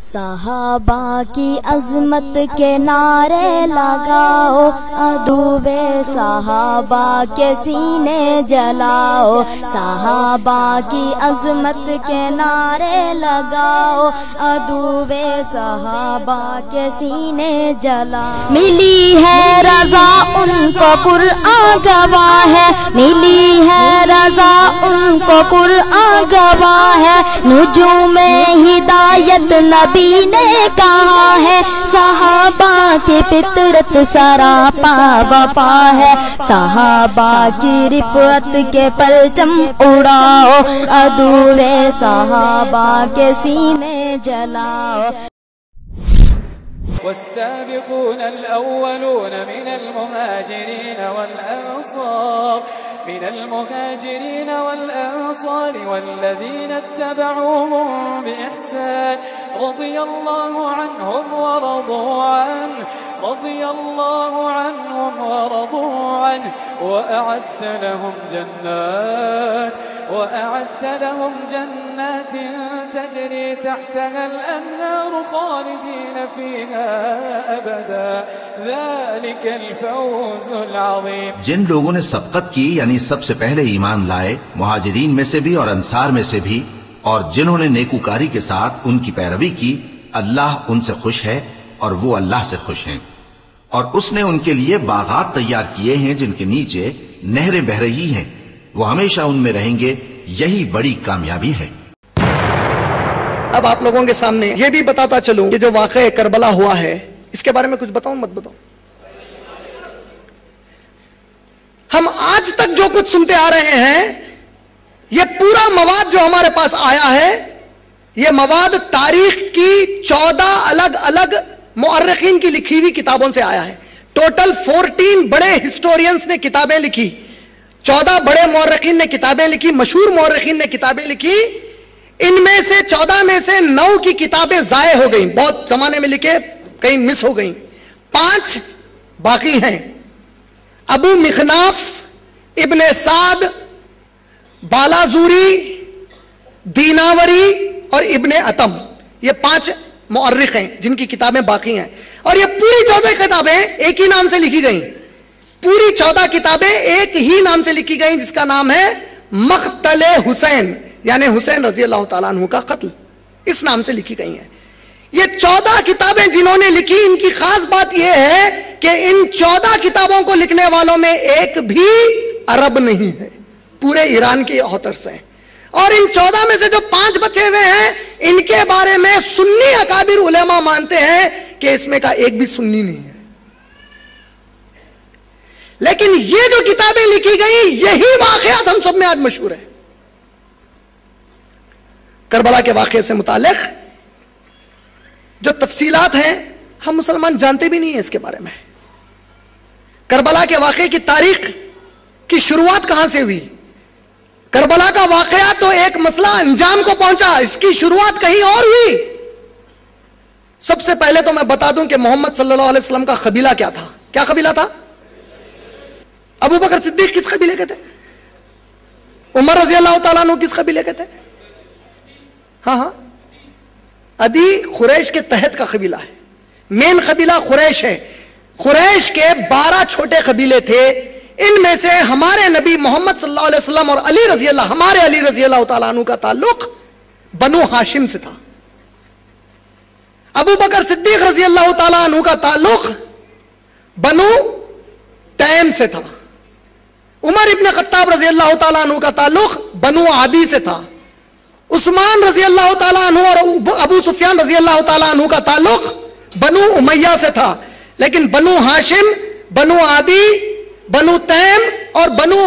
صحابہ کی عظمت کے نعرے لگاؤ، عدوِ صحابہ کے سینے جلاؤ، صحابہ کی عظمت کے نعرے لگاؤ، عدوِ صحابہ کے سینے جلاؤ۔ ملی ہے رضا ان کو قرآن گواہ ہے، ملی ہے رضا ان کو قرآن گواہ ہے، نجوم ہدایت نبی نے کہا ہے، صحابہ کی فطرت سراپا وفا ہے، صحابہ کی رفعت کے پرچم اڑاؤ، عدوِ صحابہ کے سینے جلاؤ۔ والسابقون الأولون من المهاجرين والأنصار والذين اتبعوهم بإحسان رضي الله عنهم ورضوا عنه وأعد لهم جنات تجري تحتها الأنهار خالدين فيها أبدا ذلك الفوز العظيم۔ جن لوگوں نے سبقت کی یعنی سب سے پہلے ایمان لائے، مہاجرین میں سے بھی اور انصار میں سے بھی، اور جنہوں نے نیکوکاری کے ساتھ ان کی پیروی کی، اللہ ان سے خوش ہے اور وہ اللہ سے خوش ہیں، اور اس نے ان کے لیے باغات تیار کیے ہیں جن کے نیچے نہریں بہہ رہی ہیں، وہ ہمیشہ ان میں رہیں گے، یہی بڑی کامیابی ہے۔ اب آپ لوگوں کے سامنے یہ بھی بتاتا چلوں کہ جو واقعہ کربلا ہوا ہے اس کے بارے میں کچھ بتاؤں مت بتاؤں؟ ہم آج تک جو کچھ سنتے آ رہے ہیں، یہ پورا مواد جو ہمارے پاس آیا ہے، یہ مواد تاریخ کی 14 الگ الگ مؤرخین کی لکھی ہوئی کتابوں سے آیا ہے۔ ٹوٹل 14 بڑے ہسٹورینز نے کتابیں لکھی، 14 بڑے مورخین نے کتابیں لکھی، مشہور مورخین نے کتابیں لکھی۔ ان میں سے 14 میں سے 9 کی کتابیں ضائع ہو گئیں، بہت زمانے میں لکھے، کہیں مس ہو گئیں، 5 باقی ہیں۔ ابو مخناف، ابن سعد، بالازوری، دیناوری اور ابن اتم، یہ 5 مؤرخ ہیں جن کی کتابیں باقی ہیں، اور یہ پوری 14 کتابیں ایک ہی نام سے لکھی گئیں، پوری 14 کتابیں ایک ہی نام سے لکھی گئیں جس کا نام ہے مقتل حسین، یعنی حسین رضی اللہ تعالیٰ عنہ کا قتل، اس نام سے لکھی گئی ہیں۔ یہ 14 کتابیں جنہوں نے لکھی، ان کی خاص بات یہ ہے کہ ان 14 کتابوں کو لکھنے والوں میں ایک بھی عرب نہیں ہے، پورے ایران کے آتھرز ہیں، اور ان 14 میں سے جو 5 بچے ہوئے ہیں ان کے بارے میں سنی اکابر علماء مانتے ہیں کہ اس میں کا ایک بھی سنی نہیں ہے۔ لیکن یہ جو کتابیں لکھی گئی، یہی واقعات ہم سب میں آج مشہور ہیں۔ کربلا کے واقعے سے متعلق جو تفصیلات ہیں ہم مسلمان جانتے بھی نہیں ہیں اس کے بارے میں۔ کربلا کے واقعے کی تاریخ کی شروعات کہاں سے ہوئی؟ کربلا کا واقعہ تو ایک مسئلہ انجام کو پہنچا، اس کی شروعات کہیں اور ہوئی۔ سب سے پہلے تو میں بتا دوں کہ محمد صلی اللہ علیہ وسلم کا قبیلہ کیا تھا؟ کیا قبیلہ تھا؟ ابو بکر صدیق کس قبیلے کے تھے؟ عمر رضی اللہ تعالیٰ عنہ کس قبیلے کے تھے؟ ہاں عدی قریش کے تحت کا قبیلہ ہے، مین قبیلہ قریش ہے۔ قریش کے 12 چھوٹے قبیلے تھے، ان میں سے ہمارے نبی محمد صلی اللہ علیہ وسلم اور ہمارے علی رضی اللہ تعالیٰ عنہ کا تعلق بنو ہاشم سے تھا۔ ابو بکر صدیق رضی اللہ تعالیٰ عنہ کا تعلق بنو تیم سے تھا۔ عمر ابن خطاب رضی اللہ تعالیٰ عنہ کا تعلق بنو عدی سے تھا۔ عثمان رضی اللہ تعالیٰ عنہ اور ابو سفیان رضی اللہ تعالیٰ عنہ کا تعلق بنو امیہ سے تھا۔ لیکن بنو ہاشم، بنو عدی، بنو تیم اور بنو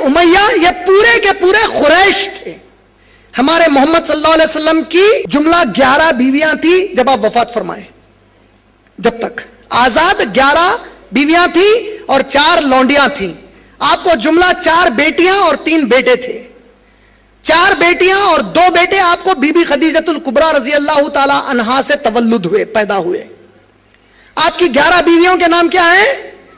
امیہ یہ پورے کے پورے قریش تھے۔ ہمارے محمد صلی اللہ علیہ وسلم کی جملہ 11 بیویاں تھیں جب آپ وفات فرمائے، جب تک آزاد 11 بیویاں تھیں اور 4 لونڈیاں تھیں۔ آپ کو جملہ 4 بیٹیاں اور 3 بیٹے تھے، 4 بیٹیاں اور 2 بیٹے آپ کو بی بی خدیجۃ الکبریٰ رضی اللہ تعالی عنہا سے تولد ہوئے، پیدا ہوئے۔ آپ کی 11 بیویوں کے نام کیا ہیں؟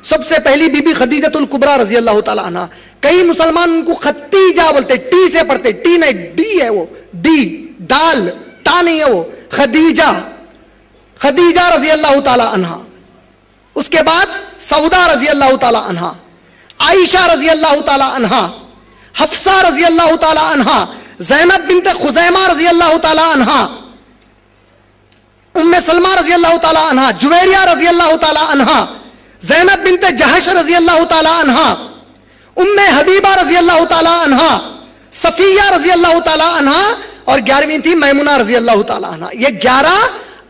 سب سے پہلی بی بی خدیجۃ الکبریٰ رضی اللہ تعالی عنہا، کئی مسلمان ان کو خدیجہ بولتے، ٹی سے پڑھتے، ٹی نہیں ڈی ہے، وہ ڈی، دال، تا نہیں ہے، وہ خدیجہ، خدیجہ رضی اللہ تعالی عنہا، اس کے بعد سودا رضی اللہ تعالی عنہا، عائشہ رضی اللہ تعالی عنہا، حفصہ رضی اللہ تعالی عنہا، زینب بنت خزیمہ رضی اللہ تعالی عنہا، ام سلمہ رضی اللہ تعالی عنہا، جویریہ رضی اللہ تعالی عنہا، زینب بنت جہش رضی اللہ تعالی عنہا، ام حبیبہ رضی اللہ تعالی عنہا، صفیہ رضی اللہ تعالی عنہا، اور 11ویں تھی میمونہ رضی اللہ تعالی عنہا۔ یہ 11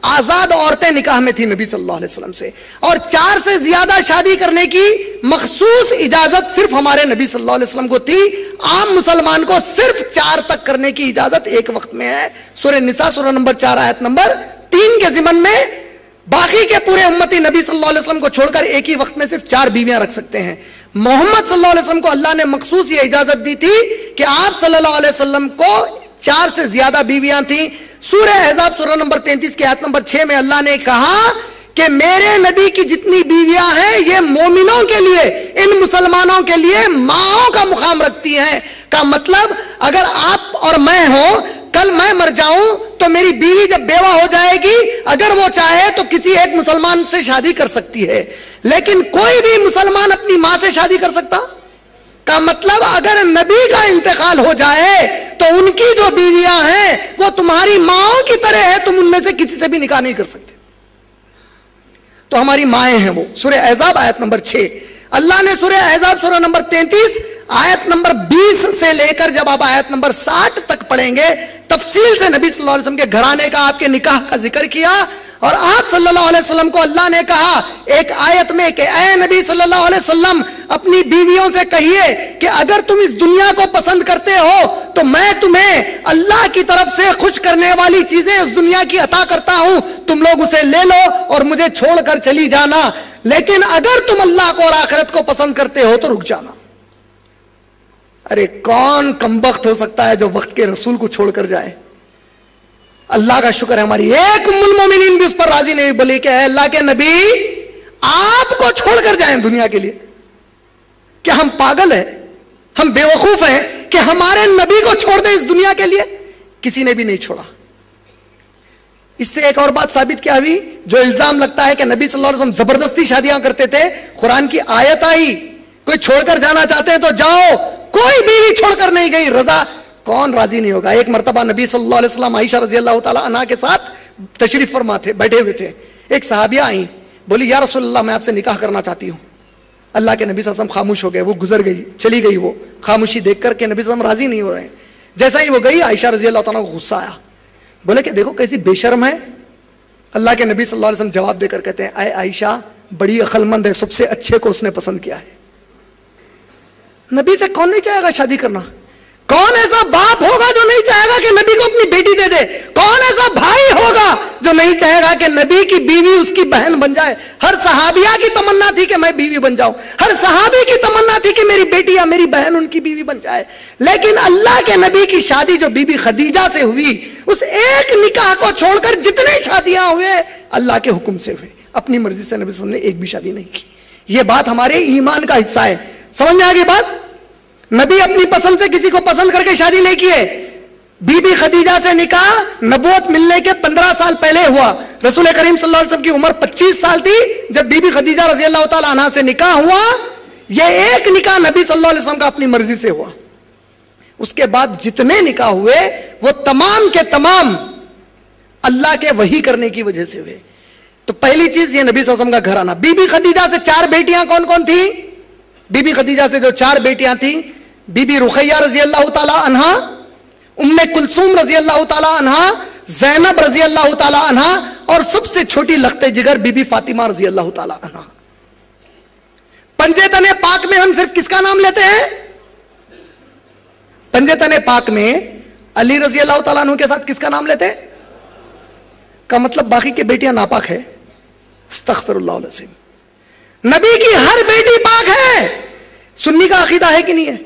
آزاد عورتیں نکاح میں تھی نبی صلی اللہ علیہ وسلم سے، اور 4 سے زیادہ شادی کرنے کی مخصوص اجازت صرف ہمارے نبی صلی اللہ علیہ وسلم کو تھی۔ عام مسلمان کو صرف 4 تک کرنے کی اجازت ایک وقت میں ہے۔ سورہ نساء سورہ نمبر 4 آیت نمبر 3 کے ضمن میں باقی کے پورے امتی نبی صلی اللہ علیہ وسلم کو چھوڑ کر ایک ہی وقت میں صرف 4 بیویاں رکھ سکتے ہیں۔ محمد صلی اللہ علیہ وسلم کو اللہ نے مخصوص یہ اجازت دی تھی کہ آپ صلی اللہ علیہ وسلم کو 4 سے زیادہ بیویاں تھیں۔ سورہ احزاب سورہ نمبر 33 کی آیت نمبر 6 میں اللہ نے کہا کہ میرے نبی کی جتنی بیویاں ہیں یہ مومنوں کے لیے، ان مسلمانوں کے لیے ماؤں کا مقام رکھتی ہیں۔ کا مطلب اگر آپ اور میں ہوں، کل میں مر جاؤں تو میری بیوی جب بیوہ ہو جائے گی، اگر وہ چاہے تو کسی ایک مسلمان سے شادی کر سکتی ہے، لیکن کوئی بھی مسلمان اپنی ماں سے شادی کر سکتا؟ کا مطلب اگر نبی کا انتقال ہو جائے تو ان کی جو بیویاں ہیں وہ تمہاری ماؤں کی طرح ہے، تم ان میں سے کسی سے بھی نکاح نہیں کر سکتے، تو ہماری مائیں ہیں وہ۔ سورہ احزاب آیت نمبر 6 اللہ نے سورہ احزاب سورہ نمبر 33 آیت نمبر 20 سے لے کر جب آپ آیت نمبر 60 تک پڑھیں گے تفصیل سے نبی صلی اللہ علیہ وسلم کے گھرانے کا، آپ کے نکاح کا ذکر کیا، اور آپ صلی اللہ علیہ وسلم کو اللہ نے کہا ایک آیت میں کہ اے نبی صلی اللہ علیہ وسلم اپنی بیویوں سے کہیے کہ اگر تم اس دنیا کو پسند کرتے ہو تو میں تمہیں اللہ کی طرف سے خوش کرنے والی چیزیں اس دنیا کی عطا کرتا ہوں، تم لوگ اسے لے لو اور مجھے چھوڑ کر چلی جانا، لیکن اگر تم اللہ کو اور آخرت کو پسند کرتے ہو تو رک جانا۔ ارے کون کمبخت ہو سکتا ہے جو وقت کے رسول کو چھوڑ کر جائے؟ اللہ کا شکر ہے ہماری ایک ام المومنین بھی اس پر راضی نہیں، بولے کہ اے اللہ کے نبی آپ کو چھوڑ کر جائیں دنیا کے لیے؟ کیا ہم پاگل ہیں، ہم بے وقوف ہیں کہ ہمارے نبی کو چھوڑ دیں اس دنیا کے لیے؟ کسی نے بھی نہیں چھوڑا۔ اس سے ایک اور بات ثابت کیا ہوئی؟ جو الزام لگتا ہے کہ نبی صلی اللہ علیہ وسلم زبردستی شادیاں کرتے تھے، قرآن کی آیت آئی کوئی چھوڑ کر جانا چاہتے ہیں تو جاؤ، کوئی بیوی چھوڑ کر نہیں گئی، رضا کون راضی نہیں ہوگا؟ ایک مرتبہ نبی صلی اللہ علیہ وسلم عائشہ رضی اللہ تعالی عنہا کے ساتھ تشریف فرما تھے، بیٹھے ہوئے تھے، ایک صحابیہ آئیں، بولی یا رسول اللہ میں آپ سے نکاح کرنا چاہتی ہوں۔ اللہ کے نبی صلی اللہ علیہ وسلم خاموش ہو گئے، وہ گزر گئی، چلی گئی، وہ خاموشی دیکھ کر کے نبی صلی اللہ علیہ وسلم راضی نہیں ہو رہے ہیں۔ جیسا ہی وہ گئی عائشہ رضی اللہ تعالیٰ کو غصہ آیا، بولے کہ دیکھو کیسی بے شرم ہے۔ اللہ کے نبی صلی اللہ علیہ وسلم جواب دے کر کہتے ہیں اے عائشہ بڑی عقل مند ہے، سب سے اچھے کو اس نے پسند کیا ہے۔ نبی سے کون نہیں چاہے گا شادی کرنا؟ کون ایسا باپ ہوگا جو نہیں چاہے گا کہ نبی کو اپنی بیٹی دے دے؟ کون ایسا بھائی ہوگا جو نہیں چاہے گا کہ نبی کی بیوی اس کی بہن بن جائے؟ ہر صحابیہ کی تمنا تھی کہ میں بیوی بن جاؤں، ہر صحابی کی تمنا تھی کہ میری بیٹی یا میری بہن ان کی بیوی بن جائے، لیکن اللہ کے نبی کی شادی جو بی بی خدیجہ سے ہوئی، اس ایک نکاح کو چھوڑ کر جتنے شادیاں ہوئے اللہ کے حکم سے ہوئے، اپنی مرضی سے نبی صلی اللہ علیہ وسلم نے ایک بھی شادی نہیں کی۔ یہ بات ہمارے ایمان کا حصہ ہے، سمجھ میں آ گئی بات؟ نبی اپنی پسند سے کسی کو پسند کر کے شادی نہیں کیے۔ بی بی خدیجہ سے نکاح نبوت ملنے کے 15 سال پہلے ہوا۔ رسول کریم صلی اللہ علیہ وسلم کی عمر 25 سال تھی جب بی بی خدیجہ رضی اللہ تعالی عنہا سے نکاح ہوا۔ یہ ایک نکاح نبی صلی اللہ علیہ وسلم کا اپنی مرضی سے ہوا۔ اس کے بعد جتنے نکاح ہوئے وہ تمام کے تمام اللہ کے وحی کرنے کی وجہ سے ہوئے۔ تو پہلی چیز یہ نبی صلی اللہ علیہ وسلم کا گھرانہ۔ بی بی خدیجہ سے 4 بیٹیاں کون کون تھی؟ بی بی خدیجہ سے جو 4 بیٹیاں تھیں، بی بی رقیہ رضی اللہ تعالی عنہا، ام کلثوم رضی اللہ تعالی عنہا، زینب رضی اللہ تعالی عنہا، اور سب سے چھوٹی لخت جگر بی بی فاطمہ رضی اللہ تعالی عنہا۔ پنجے تنے پاک میں ہم صرف کس کا نام لیتے ہیں؟ پنجے تنے پاک میں علی رضی اللہ تعالیٰ عنہ کے ساتھ کس کا نام لیتے ہیں؟ کا مطلب باقی کی بیٹیاں ناپاک ہے؟ استغفر اللہ العظیم۔ نبی کی ہر بیٹی پاک ہے۔ سنی کا عقیدہ ہے کہ نہیں ہے؟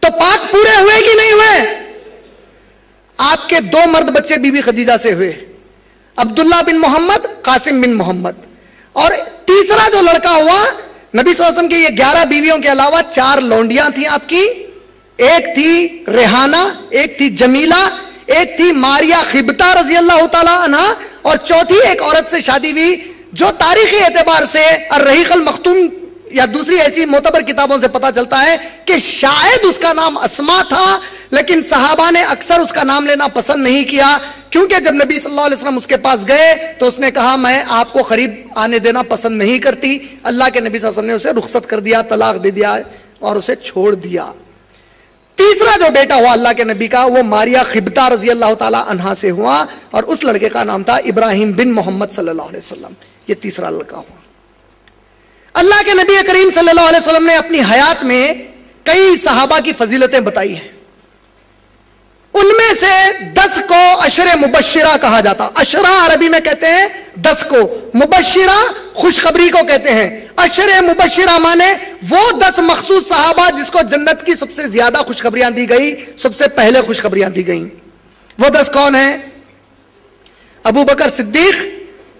تو پاک پورے ہوئے کہ نہیں ہوئے؟ آپ کے 2 مرد بچے بی بی خدیجہ سے ہوئے، عبداللہ بن محمد، قاسم بن محمد، اور تیسرا جو لڑکا ہوا نبی صلی اللہ علیہ وسلم کی یہ 11 بیویوں کے علاوہ 4 لونڈیاں تھیں آپ کی، ایک تھی ریحانہ، ایک تھی جمیلہ، ایک تھی ماریا خبتہ رضی اللہ تعالی عنہ، اور چوتھی ایک عورت سے شادی ہوئی جو تاریخی اعتبار سے الرحیق المختوم یا دوسری ایسی معتبر کتابوں سے پتا چلتا ہے کہ شاید اس کا نام اسما تھا، لیکن صحابہ نے اکثر اس کا نام لینا پسند نہیں کیا، کیونکہ جب نبی صلی اللہ علیہ وسلم اس کے پاس گئے تو اس نے کہا میں آپ کو قریب آنے دینا پسند نہیں کرتی۔ اللہ کے نبی صلی اللہ علیہ وسلم نے اسے رخصت کر دیا، طلاق دے دیا اور اسے چھوڑ دیا۔ تیسرا جو بیٹا ہوا اللہ کے نبی کا وہ ماریا خبتہ رضی اللہ تعالی عنہا سے ہوا، اور اس لڑکے کا نام تھا ابراہیم بن محمد صلی اللہ علیہ وسلم۔ یہ تیسرا لڑکا ہوا۔ اللہ کے نبی کریم صلی اللہ علیہ وسلم نے اپنی حیات میں کئی صحابہ کی فضیلتیں بتائی ہیں، ان میں سے 10 کو عشر مبشرہ کہا جاتا۔ عشرہ عربی میں کہتے ہیں 10 کو، مبشرہ خوشخبری کو کہتے ہیں۔ عشر مبشرہ مانے وہ 10 مخصوص صحابہ جس کو جنت کی سب سے زیادہ خوشخبریاں دی گئی، سب سے پہلے خوشخبریاں دی گئیں۔ وہ 10 کون ہیں؟ ابو بکر صدیق،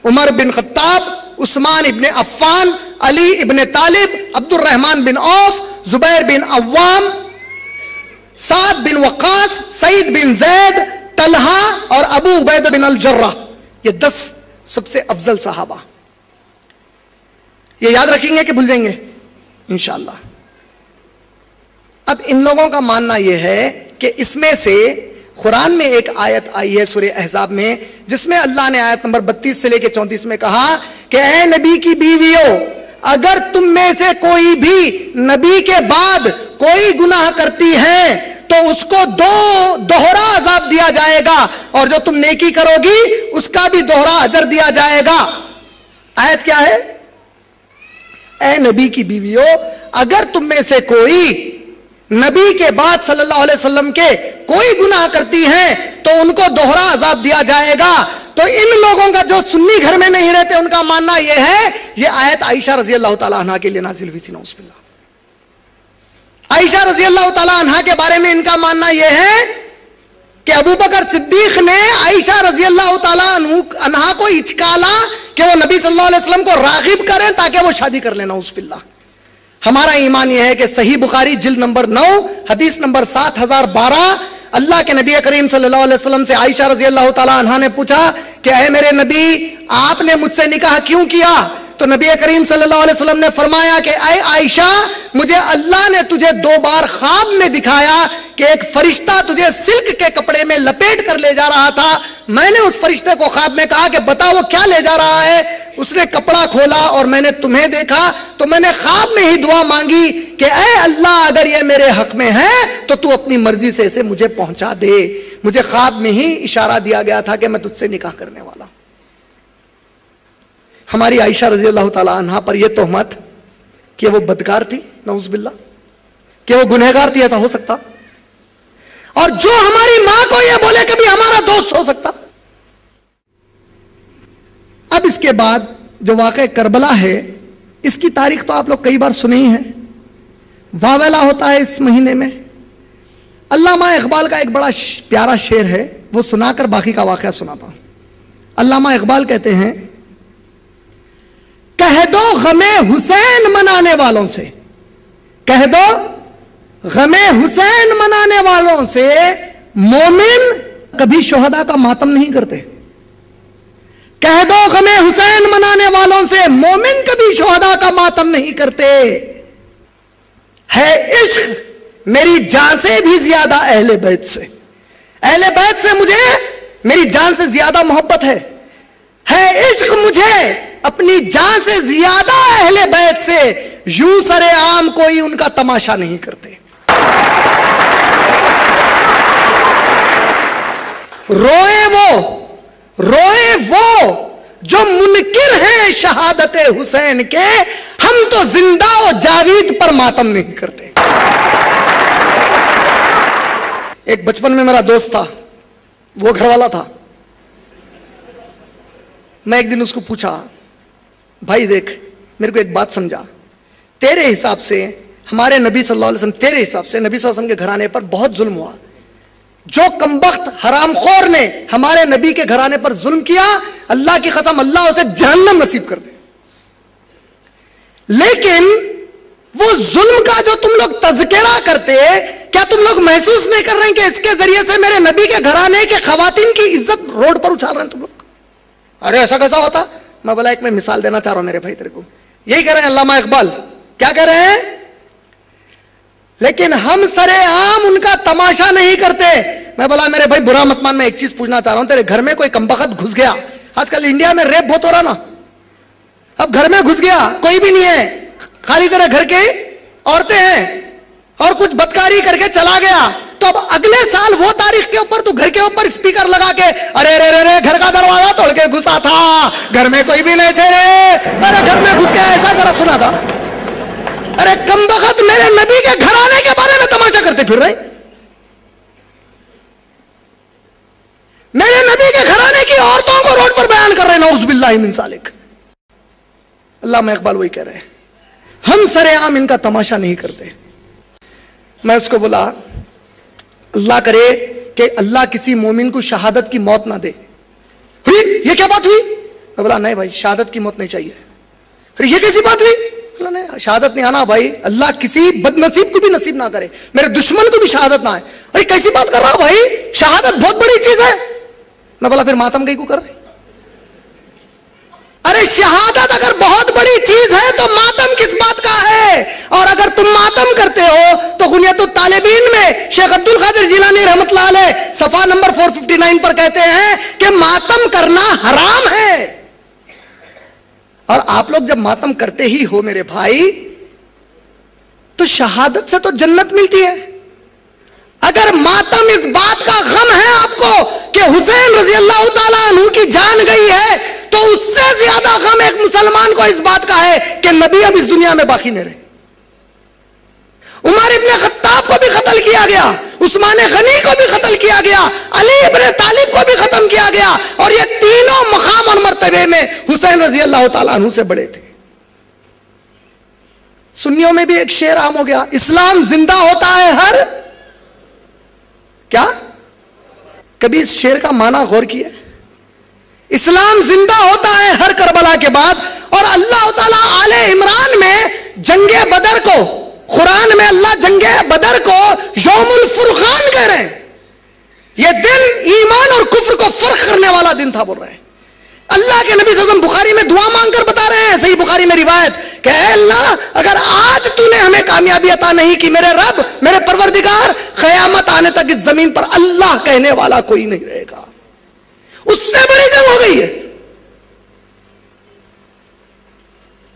عمر بن خطاب، عثمان ابن عفان، علی ابن طالب، عبد الرحمن بن عوف، زبیر بن عوام، سعد بن وقاص، سعید بن زید، طلحہ اور ابو عبیدہ بن الجرہ۔ یہ 10 سب سے افضل صحابہ۔ یہ یاد رکھیں گے کہ بھول جائیں گے انشاءاللہ۔ اب ان لوگوں کا ماننا یہ ہے کہ اس میں سے قرآن میں ایک آیت آئی ہے سورہ احزاب میں، جس میں اللہ نے آیت نمبر 32 سے لے کے 34 میں کہا کہ اے نبی کی بیویوں، اگر تم میں سے کوئی بھی نبی کے بعد کوئی گناہ کرتی ہے تو اس کو دوہرا عذاب دیا جائے گا، اور جو تم نیکی کرو گی اس کا بھی دوہرا اجر دیا جائے گا۔ آیت کیا ہے؟ اے نبی کی بیویوں، اگر تم میں سے کوئی نبی کے بعد صلی اللہ علیہ وسلم کے کوئی گناہ کرتی ہیں تو ان کو دوہرا عذاب دیا جائے گا۔ تو ان لوگوں کا جو سنی گھر میں نہیں رہتے ان کا ماننا یہ ہے، یہ آیت عائشہ رضی اللہ تعالیٰ عنہ کے لیے نازل ہوئی تھی، نعوذ باللہ۔ عائشہ رضی اللہ تعالیٰ عنہ کے بارے میں ان کا ماننا یہ ہے کہ ابو بکر صدیق نے عائشہ رضی اللہ تعالیٰ عنہ کو اچکالا کہ وہ نبی صلی اللہ علیہ وسلم کو راغب کریں تاکہ وہ شادی کر لیں، نعوذ باللہ۔ ہمارا ایمان یہ ہے کہ صحیح بخاری جلد نمبر 9 حدیث نمبر 7012، اللہ کے نبی کریم صلی اللہ علیہ وسلم سے عائشہ رضی اللہ تعالیٰ عنہ نے پوچھا کہ اے میرے نبی، آپ نے مجھ سے نکاح کیوں کیا؟ تو نبی کریم صلی اللہ علیہ وسلم نے فرمایا کہ اے عائشہ، مجھے اللہ نے تجھے 2 بار خواب میں دکھایا کہ ایک فرشتہ تجھے سلک کے کپڑے میں لپیٹ کر لے جا رہا تھا۔ میں نے اس فرشتے کو خواب میں کہا کہ بتا وہ کیا لے جا رہا ہے؟ اس نے کپڑا کھولا اور میں نے تمہیں دیکھا، تو میں نے خواب میں ہی دعا مانگی کہ اے اللہ، اگر یہ میرے حق میں ہے تو تو اپنی مرضی سے اسے مجھے پہنچا دے۔ مجھے خواب میں ہی اشارہ دیا گیا تھا کہ میں تجھ سے نکاح کرنے والا ہوں۔ ہماری عائشہ رضی اللہ تعالیٰ عنہ پر یہ تہمت کہ وہ بدکار تھی، نعوذ باللہ، کہ وہ گنہگار تھی، ایسا ہو سکتا؟ اور جو ہماری ماں کو یہ بولے کہ بھی ہمارا دوست ہو سکتا؟ اب اس کے بعد جو واقعہ کربلا ہے، اس کی تاریخ تو آپ لوگ کئی بار سنے ہی ہیں۔ واویلا ہوتا ہے اس مہینے میں۔ علامہ اقبال کا ایک بڑا پیارا شعر ہے، وہ سنا کر باقی کا واقعہ سناتا ہوں۔ علامہ اقبال کہتے ہیں، کہہ دو غم حسین منانے والوں سے، کہہ دو غم حسین منانے والوں سے، مومن کبھی شہداء کا ماتم نہیں کرتے۔ کہہ دو غم حسین منانے والوں سے، مومن کبھی شہداء کا ماتم نہیں کرتے۔ ہے عشق میری جان سے بھی زیادہ اہل بیت سے، اہل بیت سے مجھے میری جان سے زیادہ محبت ہے عشق مجھے اپنی جان سے زیادہ اہل بیت سے، یوں سر عام کوئی ان کا تماشا نہیں کرتے۔ روئے وہ جو منکر ہیں شہادت حسین کے، ہم تو زندہ و جاوید پر ماتم نہیں کرتے۔ ایک بچپن میں میرا دوست تھا، وہ گھر والا تھا۔ میں ایک دن اس کو پوچھا، بھائی دیکھ، میرے کو ایک بات سمجھا، تیرے حساب سے ہمارے نبی صلی اللہ علیہ وسلم، تیرے حساب سے نبی صلی اللہ علیہ وسلم کے گھرانے پر بہت ظلم ہوا، جو کمبخت حرام خور نے ہمارے نبی کے گھرانے پر ظلم کیا، اللہ کی قسم اللہ اسے جہنم نصیب کر دے۔ لیکن وہ ظلم کا جو تم لوگ تذکرہ کرتے، کیا تم لوگ محسوس نہیں کر رہے ہیں کہ اس کے ذریعے سے میرے نبی کے گھرانے کے خواتین کی عزت روڈ پر اچھال رہے ہیں تم لوگ؟ ارے ایسا کیسا ہوتا؟ میں بولا ایک میں مثال دینا چاہ رہا ہوں میرے بھائی تیرے کو. یہی کہہ رہے ہیں علامہ اقبال. کیا کہہ رہے ہیں؟ لیکن ہم سرے عام ان کا تماشا نہیں کرتے. میں بولا میرے بھائی برا مت مان، میں ایک چیز پوچھنا چاہ رہا ہوں، تیرے گھر میں کوئی کمبخت گھس گیا، آج کل انڈیا میں ریپ بہت ہو رہا نا، اب گھر میں گھس گیا، کوئی بھی نہیں ہے، خالی تیرے گھر کے عورتیں ہیں، اور کچھ بدکاری کر کے چلا گیا، تو اب اگلے سال وہ تاریخ کے اوپر تو گھر کے اوپر اسپیکر لگا کے ارے رے رے رے گھر کا دروازہ توڑ کے گھسا تھا، گھر میں کوئی بھی نہیں تھے رے، ارے گھر میں گھس کے ایسا کرا سنا تھا. ارے کمبخت میرے نبی کے گھرانے کے بارے میں تماشا کرتے پھر رہے، میرے نبی کے گھرانے کی عورتوں کو روڈ پر بیان کر رہے ہیں. نعوذ باللہ من ذالک. علامہ اقبال وہی کہہ رہے ہیں ہم سرے عام ان کا تماشا نہیں کرتے. میں اس کو بولا اللہ کرے کہ اللہ کسی مومن کو شہادت کی موت نہ دے. یہ کیا بات ہوئی؟ میں بولا نہیں بھائی شہادت کی موت نہیں چاہیے. یہ کیسی بات ہوئی؟ نہیں شہادت نہیں آنا بھائی، اللہ کسی بد نصیب کو بھی نصیب نہ کرے، میرے دشمن کو بھی شہادت نہ آئے. ارے کیسی بات کر رہا بھائی، شہادت بہت بڑی چیز ہے. میں بولا پھر ماتم کئی کو کر رہے؟ ارے شہادت اگر بہت بڑی چیز ہے تو ماتم کس بات کا ہے؟ اور اگر تم ماتم کرتے ہو تو غنیت الطالبین میں شیخ عبد القادر جیلانی رحمۃ اللہ علیہ صفحہ نمبر 459 پر کہتے ہیں کہ ماتم کرنا حرام ہے. اور آپ لوگ جب ماتم کرتے ہی ہو میرے بھائی تو شہادت سے تو جنت ملتی ہے. اگر ماتم اس بات کا غم ہے آپ کو کہ حسین رضی اللہ تعالیٰ عنہ کی جان گئی ہے، تو اس سے زیادہ غم ایک مسلمان کو اس بات کا ہے کہ نبی اب اس دنیا میں باقی نہیں رہے. عمر ابن خطاب کو بھی قتل کیا گیا، عثمان غنی کو بھی قتل کیا گیا، علی ابن طالب کو بھی ختم کیا گیا، اور یہ تینوں مقام اور مرتبے میں حسین رضی اللہ تعالیٰ عنہ سے بڑے تھے. سنیوں میں بھی ایک شعر عام ہو گیا، اسلام زندہ ہوتا ہے ہر کیا؟ کبھی اس شعر کا معنی غور کیا؟ اسلام زندہ ہوتا ہے ہر کربلا کے بعد. اور اللہ تعالیٰ آل عمران میں جنگ بدر کو، قرآن میں اللہ جنگ بدر کو یوم الفرقان کہہ رہے ہیں. یہ دن ایمان اور کفر کو فرق کرنے والا دن تھا بول رہے ہیں. اللہ کے نبی صلی اللہ علیہ وسلم بخاری میں دعا مانگ کر بتا رہے ہیں، صحیح بخاری میں روایت کہ اے اللہ اگر آج تو نے ہمیں کامیابی عطا نہیں کی، میرے رب میرے پروردگار، قیامت آنے تک اس زمین پر اللہ کہنے والا کوئی نہیں رہے گا. اس سے بڑی جنگ ہو گئی ہے.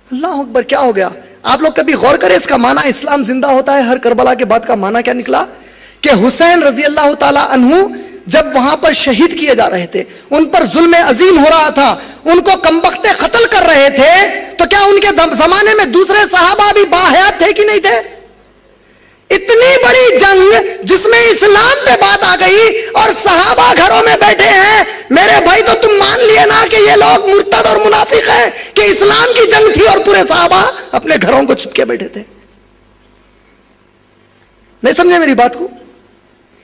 اللہ اکبر. کیا ہو گیا؟ آپ لوگ کبھی غور کریں اس کا معنی اسلام زندہ ہوتا ہے ہر کربلا کے بعد کا معنی کیا نکلا؟ کہ حسین رضی اللہ تعالی عنہ جب وہاں پر شہید کیے جا رہے تھے، ان پر ظلم عظیم ہو رہا تھا، ان کو کمبختے قتل کر رہے تھے، تو کیا ان کے زمانے میں دوسرے صحابہ بھی باحیات تھے کہ نہیں تھے؟ اتنی بڑی جنگ جس میں اسلام پہ بات آ گئی اور صحابہ گھروں میں بیٹھے ہیں. میرے بھائی تو تم مان لیے نا کہ یہ لوگ مرتد اور منافق ہیں کہ اسلام کی جنگ تھی اور پورے صحابہ اپنے گھروں کو چھپ کے بیٹھے تھے. نہیں سمجھے میری بات کو؟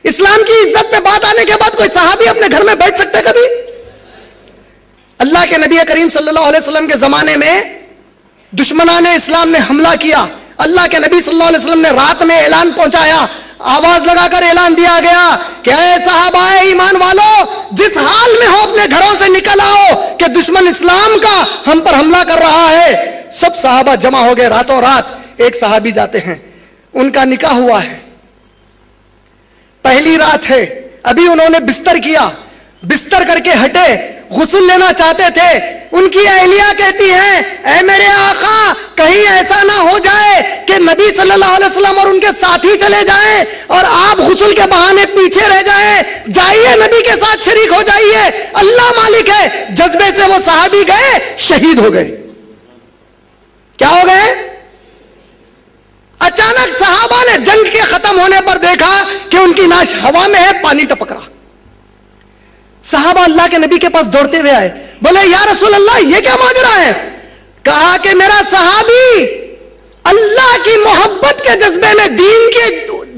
اسلام کی عزت پہ بات آنے کے بعد کوئی صحابی اپنے گھر میں بیٹھ سکتے کبھی؟ اللہ کے نبی کریم صلی اللہ علیہ وسلم کے زمانے میں دشمنان اسلام نے حملہ کیا. اللہ کے نبی صلی اللہ علیہ وسلم نے رات میں اعلان پہنچایا، آواز لگا کر اعلان دیا گیا کہ اے صحابہ ایمان والو، جس حال میں ہو اپنے گھروں سے نکل آؤ کہ دشمن اسلام کا ہم پر حملہ کر رہا ہے. سب صحابہ جمع ہو گئے. راتوں رات ایک صحابی جاتے ہیں، ان کا نکاح ہوا ہے، پہلی رات ہے، ابھی انہوں نے بستر کیا، بستر کر کے ہٹے، غسل لینا چاہتے تھے. ان کی اہلیہ کہتی ہیں اے میرے آقا کہیں ایسا نہ ہو جائے کہ نبی صلی اللہ علیہ وسلم اور ان کے ساتھی چلے جائیں اور آپ غسل کے بہانے پیچھے رہ جائیں، جائیے نبی کے ساتھ شریک ہو جائیے، اللہ مالک ہے. جذبے سے وہ صحابی گئے، شہید ہو گئے. کیا ہو گئے؟ اچانک صحابہ نے جنگ کے ختم ہونے پر دیکھا کہ ان کی نعش ہوا میں ہے، پانی ٹپک رہا. صحابہ اللہ کے نبی کے پاس دوڑتے ہوئے آئے، بولے یا رسول اللہ یہ کیا ماجرا ہے؟ کہا کہ میرا صحابی اللہ کی محبت کے جذبے میں، دین کے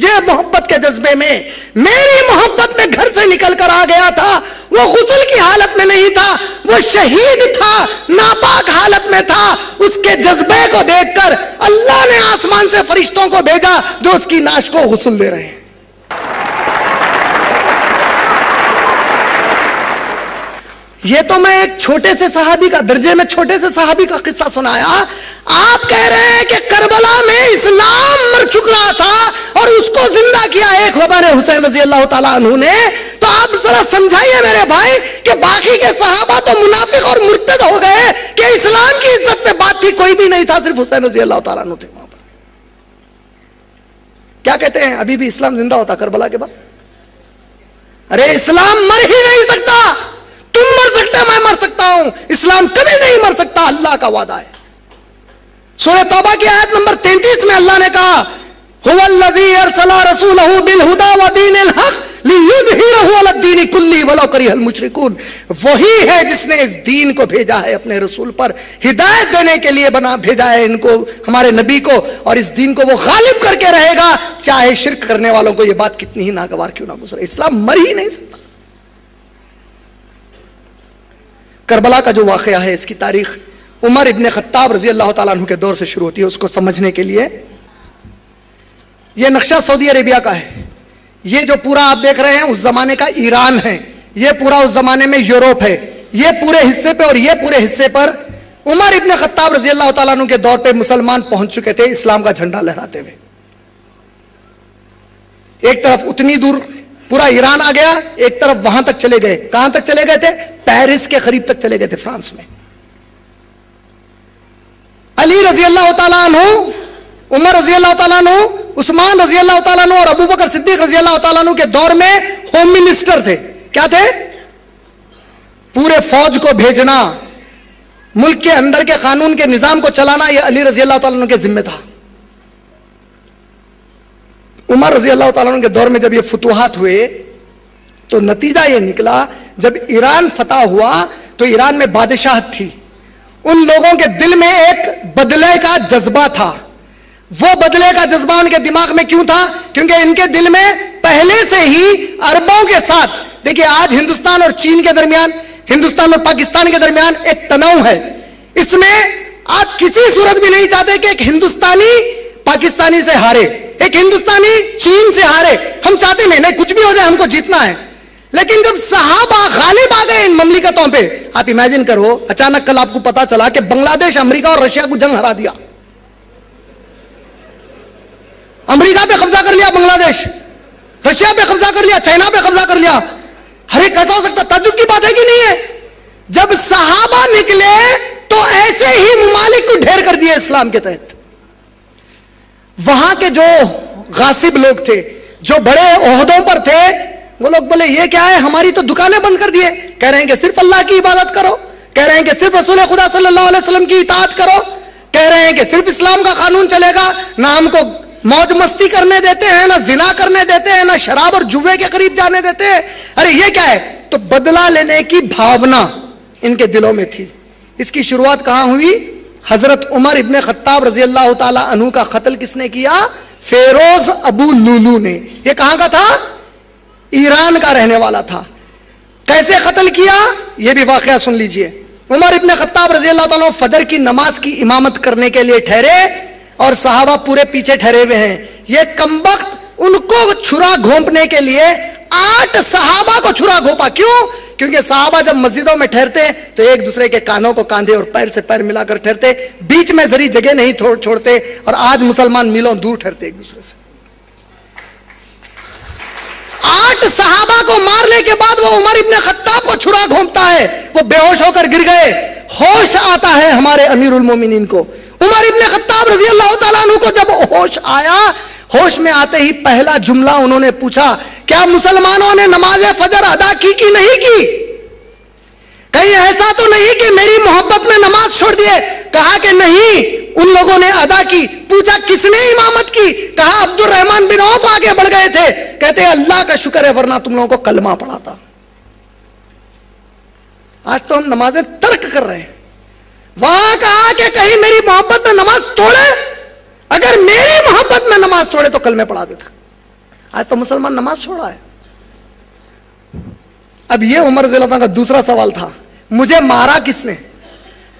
یہ محبت کے جذبے میں میری محبت میں گھر سے نکل کر آ گیا تھا، وہ غسل کی حالت میں نہیں تھا، وہ شہید تھا، ناپاک حالت میں تھا، اس کے جذبے کو دیکھ کر اللہ نے آسمان سے فرشتوں کو بھیجا جو اس کی نعش کو غسل دے رہے ہیں۔ یہ تو میں ایک چھوٹے سے صحابی کا، درجے میں چھوٹے سے صحابی کا قصہ سنایا، آپ کہہ رہے ہیں کہ کربلا میں اسلام مر چکا تھا اور اس کو زندہ کیا ایک وبار حسین رضی اللہ تعالیٰ عنہ نے۔ تو آپ ذرا سمجھائیے میرے بھائی کہ باقی کے صحابہ تو منافق اور مرتد ہو گئے کہ اسلام کی عزت پہ بات تھی، کوئی بھی نہیں تھا، صرف حسین رضی اللہ تعالیٰ عنہ تھے وہاں پر۔ کیا کہتے ہیں ابھی بھی اسلام زندہ ہوتا کربلا کے بعد؟ ارے اسلام مر ہی نہیں سکتا، تم مر سکتے میں مر سکتا ہوں، اسلام کبھی نہیں مر سکتا، اللہ کا وعدہ ہے۔ سورہ توبہ کی آیت نمبر 33 میں اللہ نے کہا هو الذی ارسل رسولہ بالہدی ودین الحق لیظہرہ علی الدین کلہ ولو کرہ المشرکون، وہی ہے جس نے اس دین کو بھیجا ہے اپنے رسول پر ہدایت دینے کے لیے بھیجا ہے ان کو، ہمارے نبی کو، اور اس دین کو وہ غالب کر کے رہے گا چاہے شرک کرنے والوں کو یہ بات کتنی ہی ناگوار کیوں نہ گزرے۔ اسلام مر ہی نہیں سکتا۔ کربلا کا جو واقعہ ہے اس کی تاریخ عمر ابن خطاب رضی اللہ تعالیٰ عنہ کے دور سے شروع ہوتی ہے۔ اس کو سمجھنے کے لیے یہ نقشہ سعودی عربیہ کا ہے، یہ جو پورا آپ دیکھ رہے ہیں اس زمانے کا ایران ہے، یہ پورا اس زمانے میں یوروپ ہے، یہ پورے حصے پہ اور یہ پورے حصے پر عمر ابن خطاب رضی اللہ تعالیٰ عنہ کے دور پہ مسلمان پہنچ چکے تھے اسلام کا جھنڈا لہراتے ہوئے۔ ایک طرف اتنی دور پورا ایران آ گیا، ایک طرف وہاں تک چلے گئے۔ کہاں تک چلے گئے تھے؟ پیرس کے قریب تک چلے گئے تھے، فرانس میں۔ علی رضی اللہ تعالیٰ عنہ، عمر رضی اللہ تعالیٰ عنہ، عثمان رضی اللہ تعالیٰ عنہ اور ابو بکر صدیق رضی اللہ تعالیٰ عنہ کے دور میں ہوم منسٹر تھے۔ کیا تھے؟ پورے فوج کو بھیجنا، ملک کے اندر کے قانون کے نظام کو چلانا، یہ علی رضی اللہ تعالیٰ عنہ کے ذمہ تھا۔ عمر رضی اللہ تعالیٰ عنہ کے دور میں جب یہ فتوحات ہوئے تو نتیجہ یہ نکلا، جب ایران فتح ہوا تو ایران میں بادشاہت تھی، ان لوگوں کے دل میں ایک بدلے کا جذبہ تھا۔ وہ بدلے کا جذبہ ان کے دماغ میں کیوں تھا؟ کیونکہ ان کے دل میں پہلے سے ہی عربوں کے ساتھ، دیکھیں آج ہندوستان اور چین کے درمیان، ہندوستان اور پاکستان کے درمیان ایک تناؤ ہے، اس میں آپ کسی صورت بھی نہیں چاہتے کہ ایک ہندوستانی پاکستانی سے ہارے، ایک ہندوستانی چین سے ہارے، ہم چاہتے نہیں کچھ بھی ہو جائے ہم کو جیتنا ہے۔ لیکن جب صحابہ غالب آ گئے ان مملکتوں پہ، آپ امیجن کرو اچانک کل آپ کو پتا چلا کہ بنگلہ دیش امریکہ اور رشیا کو جنگ ہرا دیا، امریکہ پہ قبضہ کر لیا بنگلہ دیش، رشیا پہ قبضہ کر لیا، چائنا پہ قبضہ کر لیا، ارے کیسا ہو سکتا؟ تعجب کی بات ہے کہ نہیں ہے؟ جب صحابہ نکلے تو ایسے ہی ممالک کو ڈھیر کر دیا اسلام کے تحت۔ وہاں کے جو غاصب لوگ تھے، جو بڑے عہدوں پر تھے، وہ لوگ بولے یہ کیا ہے، ہماری تو دکانیں بند کر دیے، کہہ رہے ہیں کہ صرف اللہ کی عبادت کرو، کہہ رہے ہیں کہ صرف رسول خدا صلی اللہ علیہ وسلم کی اطاعت کرو، کہہ رہے ہیں کہ صرف اسلام کا قانون چلے گا، نہ ہم کو موج مستی کرنے دیتے ہیں، نہ زنا کرنے دیتے ہیں، نہ شراب اور جوے کے قریب جانے دیتے ہیں۔ ارے یہ کیا ہے؟ تو بدلہ لینے کی بھاونا ان کے دلوں میں تھی۔ اس کی شروعات کہاں ہوئی؟ حضرت عمر ابن خطاب رضی اللہ تعالی عنہ کا قتل کس نے کیا؟ فیروز ابو لولو نے۔ یہ کہاں کا تھا؟ ایران کا رہنے والا تھا۔ کیسے قتل کیا یہ بھی واقعہ سن لیجئے۔ عمر ابن خطاب رضی اللہ تعالیٰ فجر کی نماز کی امامت کرنے کے لیے ٹھہرے اور صحابہ پورے پیچھے ٹھہرے ہوئے ہیں۔ یہ کمبخت ان کو چھرا گھونپنے کے لیے 8 صحابہ کو چھرا گھونپا۔ کیوں؟ کیونکہ صحابہ جب مسجدوں میں ٹھہرتے تو ایک دوسرے کے کانوں کو کاندھے اور پیر سے پیر ملا کر ٹھہرتے، بیچ میں ذری جگہ نہیں چھوڑتے، اور آج مسلمان میلوں دور ٹھہرتے ایک دوسرے سے۔ 8 صحابہ کو مارنے کے بعد وہ عمر ابن خطاب کو چھرا گھونپتا ہے، وہ بے ہوش ہو کر گر گئے۔ ہوش آتا ہے ہمارے امیر المومنین کو، عمر ابن خطاب رضی اللہ تعالیٰ عنہ کو جب ہوش آیا، ہوش میں آتے ہی پہلا جملہ انہوں نے پوچھا، کیا مسلمانوں نے نماز فجر ادا کی کہ نہیں کی؟ کہیں ایسا تو نہیں کہ میری محبت میں نماز چھوڑ دیے؟ کہا کہ نہیں، ان لوگوں نے ادا کی۔ پوچھا کس نے امامت کی؟ کہا عبد الرحمن بن عوف آگے بڑھ گئے تھے۔ کہتے اللہ کا شکر ہے ورنہ تم لوگوں کو کلمہ پڑھا تھا۔ آج تو ہم نمازیں ترک کر رہے ہیں۔ وہاں کہا کہ کہیں میری محبت میں نماز توڑے، اگر میری محبت میں نماز توڑے تو کلمے پڑھا دیتا۔ آج تو مسلمان نماز چھوڑا ہے. اب یہ عمر رضی اللہ عنہ کا دوسرا سوال تھا, مجھے مارا کس نے؟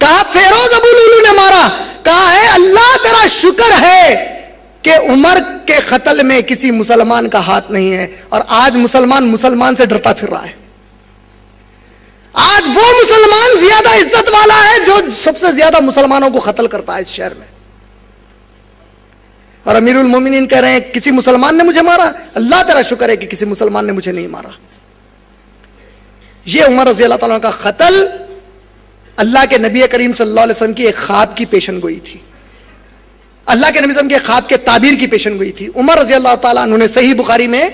کہا فیروز ابو لولو نے مارا. کہا ہے اللہ تیرا شکر ہے کہ عمر کے قتل میں کسی مسلمان کا ہاتھ نہیں ہے, اور آج مسلمان سے ڈرتا پھر رہا ہے. آج وہ مسلمان زیادہ عزت والا ہے جو سب سے زیادہ مسلمانوں کو قتل کرتا ہے اس شہر میں. اور امیر المومنین کہہ رہے ہیں کسی مسلمان نے مجھے مارا, اللہ تیرا شکر ہے کہ کسی مسلمان نے مجھے نہیں مارا. یہ عمر رضی اللہ تعالیٰ کا قتل اللہ کے نبی کریم صلی اللہ علیہ وسلم کی ایک خواب کی پیشن گوئی تھی, اللہ کے نبی صلی اللہ علیہ وسلم کے خواب کے تعبیر کی پیشن گوئی تھی. عمر رضی اللہ تعالیٰ عنہ نے, صحیح بخاری میں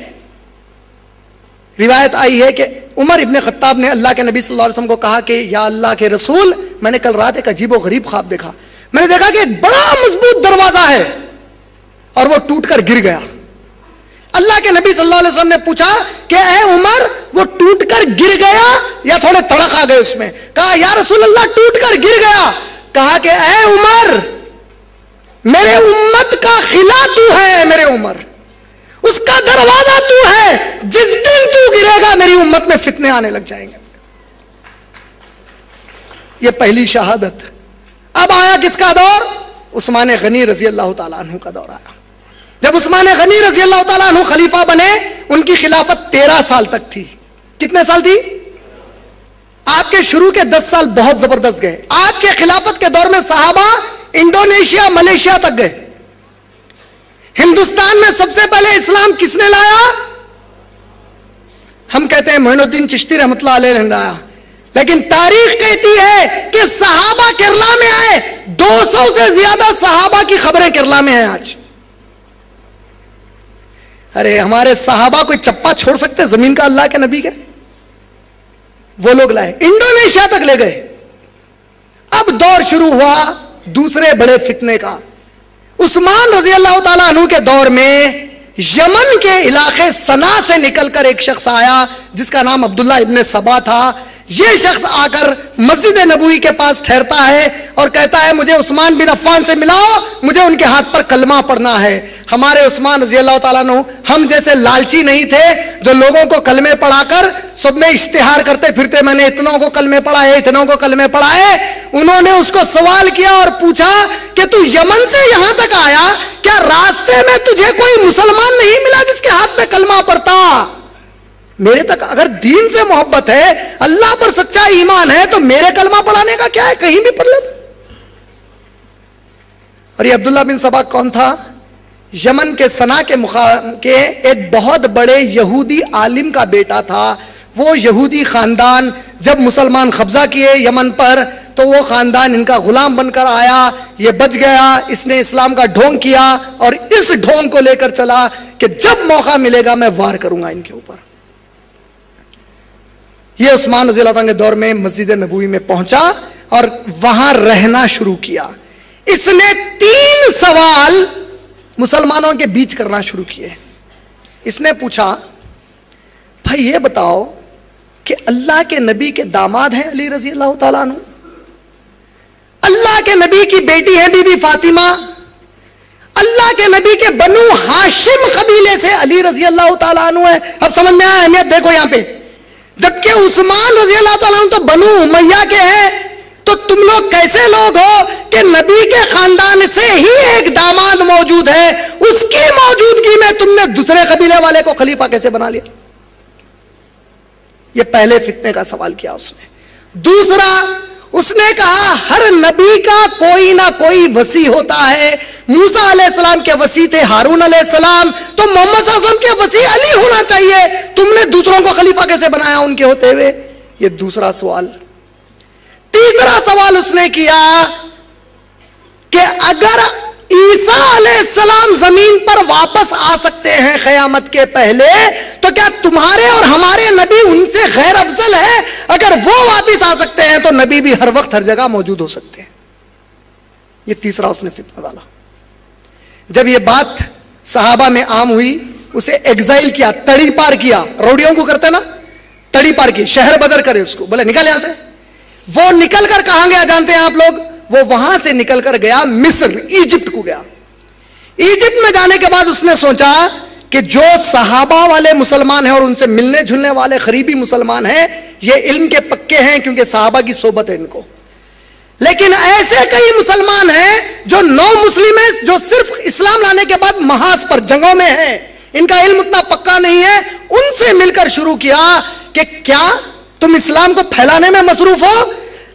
روایت آئی ہے کہ عمر ابن خطاب نے اللہ کے نبی صلی اللہ علیہ وسلم کو کہا کہ یا اللہ کے رسول, میں نے کل رات ایک عجیب و غریب خواب دیکھا. میں نے دیکھا کہ ایک بڑا مضبوط دروازہ ہے اور وہ ٹوٹ کر گر گیا. اللہ کے نبی صلی اللہ علیہ وسلم نے پوچھا کہ اے عمر وہ ٹوٹ کر گر گیا یا تھوڑے تڑک آ گئے اس میں؟ کہا یا رسول اللہ ٹوٹ کر گر گیا. کہا کہ اے عمر میرے امت کا خلا تو ہے, میرے عمر اس کا دروازہ تو ہے, جس دن تو گرے گا میری امت میں فتنے آنے لگ جائیں گے. یہ پہلی شہادت. اب آیا کس کا دور؟ عثمان غنی رضی اللہ تعالیٰ عنہ کا دور آیا. جب عثمان غنی رضی اللہ تعالیٰ عنہ خلیفہ بنے, ان کی خلافت 13 سال تک تھی. کتنے سال تھی؟ آپ کے شروع کے 10 سال بہت زبردست گئے. آپ کے خلافت کے دور میں صحابہ انڈونیشیا ملیشیا تک گئے. ہندوستان میں سب سے پہلے اسلام کس نے لایا؟ ہم کہتے ہیں معین الدین چشتی رحمۃ اللہ علیہ نے لایا, لیکن تاریخ کہتی ہے کہ صحابہ کیرلا میں آئے. 200 سے زیادہ صحابہ کی خبریں کیرلا میں ہیں آج. ارے ہمارے صحابہ کوئی چپا چھوڑ سکتے زمین کا اللہ کے نبی کے؟ وہ لوگ لائے, انڈونیشیا تک لے گئے. اب دور شروع ہوا دوسرے بڑے فتنے کا. عثمان رضی اللہ تعالیٰ عنہ کے دور میں یمن کے علاقے سنا سے نکل کر ایک شخص آیا جس کا نام عبداللہ ابن سبا تھا. یہ شخص آ کر مسجد نبوی کے پاس ٹھہرتا ہے اور کہتا ہے مجھے عثمان بن عفان سے ملاؤ, مجھے ان کے ہاتھ پر کلمہ پڑھنا ہے. ہمارے عثمان رضی اللہ تعالیٰ عنہ ہم جیسے لالچی نہیں تھے جو لوگوں کو کلمے پڑھا کر سب میں اشتہار کرتے پھرتے میں نے اتنوں کو کلمے پڑھائے, اتنوں کو کلمے پڑھائے. انہوں نے اس کو سوال کیا اور پوچھا کہ تو یمن سے یہاں تک آیا, کیا راستے میں تجھے کوئی مسلمان نہیں ملا جس کے ہاتھ میں کلمہ پڑھتا؟ میرے تک اگر دین سے محبت ہے, اللہ پر سچا ایمان ہے, تو میرے کلمہ پڑھانے کا کیا ہے, کہیں بھی پڑھ لیتا. اور یہ عبداللہ بن سبا کون تھا؟ یمن کے سنا کے ایک بہت بڑے یہودی عالم کا بیٹا تھا. وہ یہودی خاندان جب مسلمان قبضہ کیے یمن پر تو وہ خاندان ان کا غلام بن کر آیا. یہ بچ گیا, اس نے اسلام کا ڈھونگ کیا اور اس ڈھونگ کو لے کر چلا کہ جب موقع ملے گا میں وار کروں گا ان کے اوپر. یہ عثمان رضی اللہ عنہ کے دور میں مسجد نبوی میں پہنچا اور وہاں رہنا شروع کیا. اس نے 3 سوال مسلمانوں کے بیچ کرنا شروع کیے. اس نے پوچھا بھائی یہ بتاؤ کہ اللہ کے نبی کے داماد ہیں علی رضی اللہ تعالیٰ عنہ, اللہ کے نبی کی بیٹی ہے بی بی فاطمہ, اللہ کے نبی کے بنو ہاشم قبیلے سے علی رضی اللہ تعالیٰ عنہ ہے. اب سمجھ میں آیا اہمیت؟ دیکھو یہاں پہ, جبکہ عثمان رضی اللہ تعالیٰ عنہ تو بنو امیہ کے ہیں, تو تم لوگ کیسے لوگ ہو کہ نبی کے خاندان سے ہی ایک داماد موجود ہے, اس کی موجودگی میں تم نے دوسرے قبیلے والے کو خلیفہ کیسے بنا لیا؟ یہ پہلے فتنے کا سوال کیا اس نے. دوسرا اس نے کہا ہر نبی کا کوئی نہ کوئی وصی ہوتا ہے. موسیٰ علیہ السلام کے وصی تھے ہارون علیہ السلام, تو محمد صلی اللہ علیہ وسلم کے وصی علی ہونا چاہیے, تم نے دوسروں کو خلیفہ کیسے بنایا ان کے ہوتے ہوئے؟ یہ دوسرا سوال. تیسرا سوال اس نے کیا کہ اگر عیسیٰ علیہ السلام زمین پر واپس آ سکتے ہیں قیامت کے پہلے, تو کیا تمہارے اور ہمارے نبی ان سے غیر افضل ہے؟ اگر وہ واپس آ سکتے ہیں تو نبی بھی ہر وقت ہر جگہ موجود ہو سکتے ہیں. یہ تیسرا اس نے فتنہ ڈالا. جب یہ بات صحابہ میں عام ہوئی, اسے ایگزائل کیا, تڑی پار کیا. روڑیوں کو کرتے نا, تڑی پار کی, شہر بدر کرے اس کو, بولے نکل یہاں سے. وہ نکل کر کہاں گیا جانتے ہیں آپ لوگ؟ وہ وہاں سے نکل کر گیا مصر, ایجپٹ کو گیا. ایجپٹ میں جانے کے بعد اس نے سوچا کہ جو صحابہ والے مسلمان ہیں اور ان سے ملنے جلنے والے قریبی مسلمان ہیں یہ علم کے پکے ہیں کیونکہ صحابہ کی صحبت ہے ان کو. لیکن ایسے کئی مسلمان ہیں جو نو مسلم ہیں جو صرف اسلام لانے کے بعد محاذ پر جنگوں میں ہیں, ان کا علم اتنا پکا نہیں ہے. ان سے مل کر شروع کیا کہ کیا تم اسلام کو پھیلانے میں مصروف ہو؟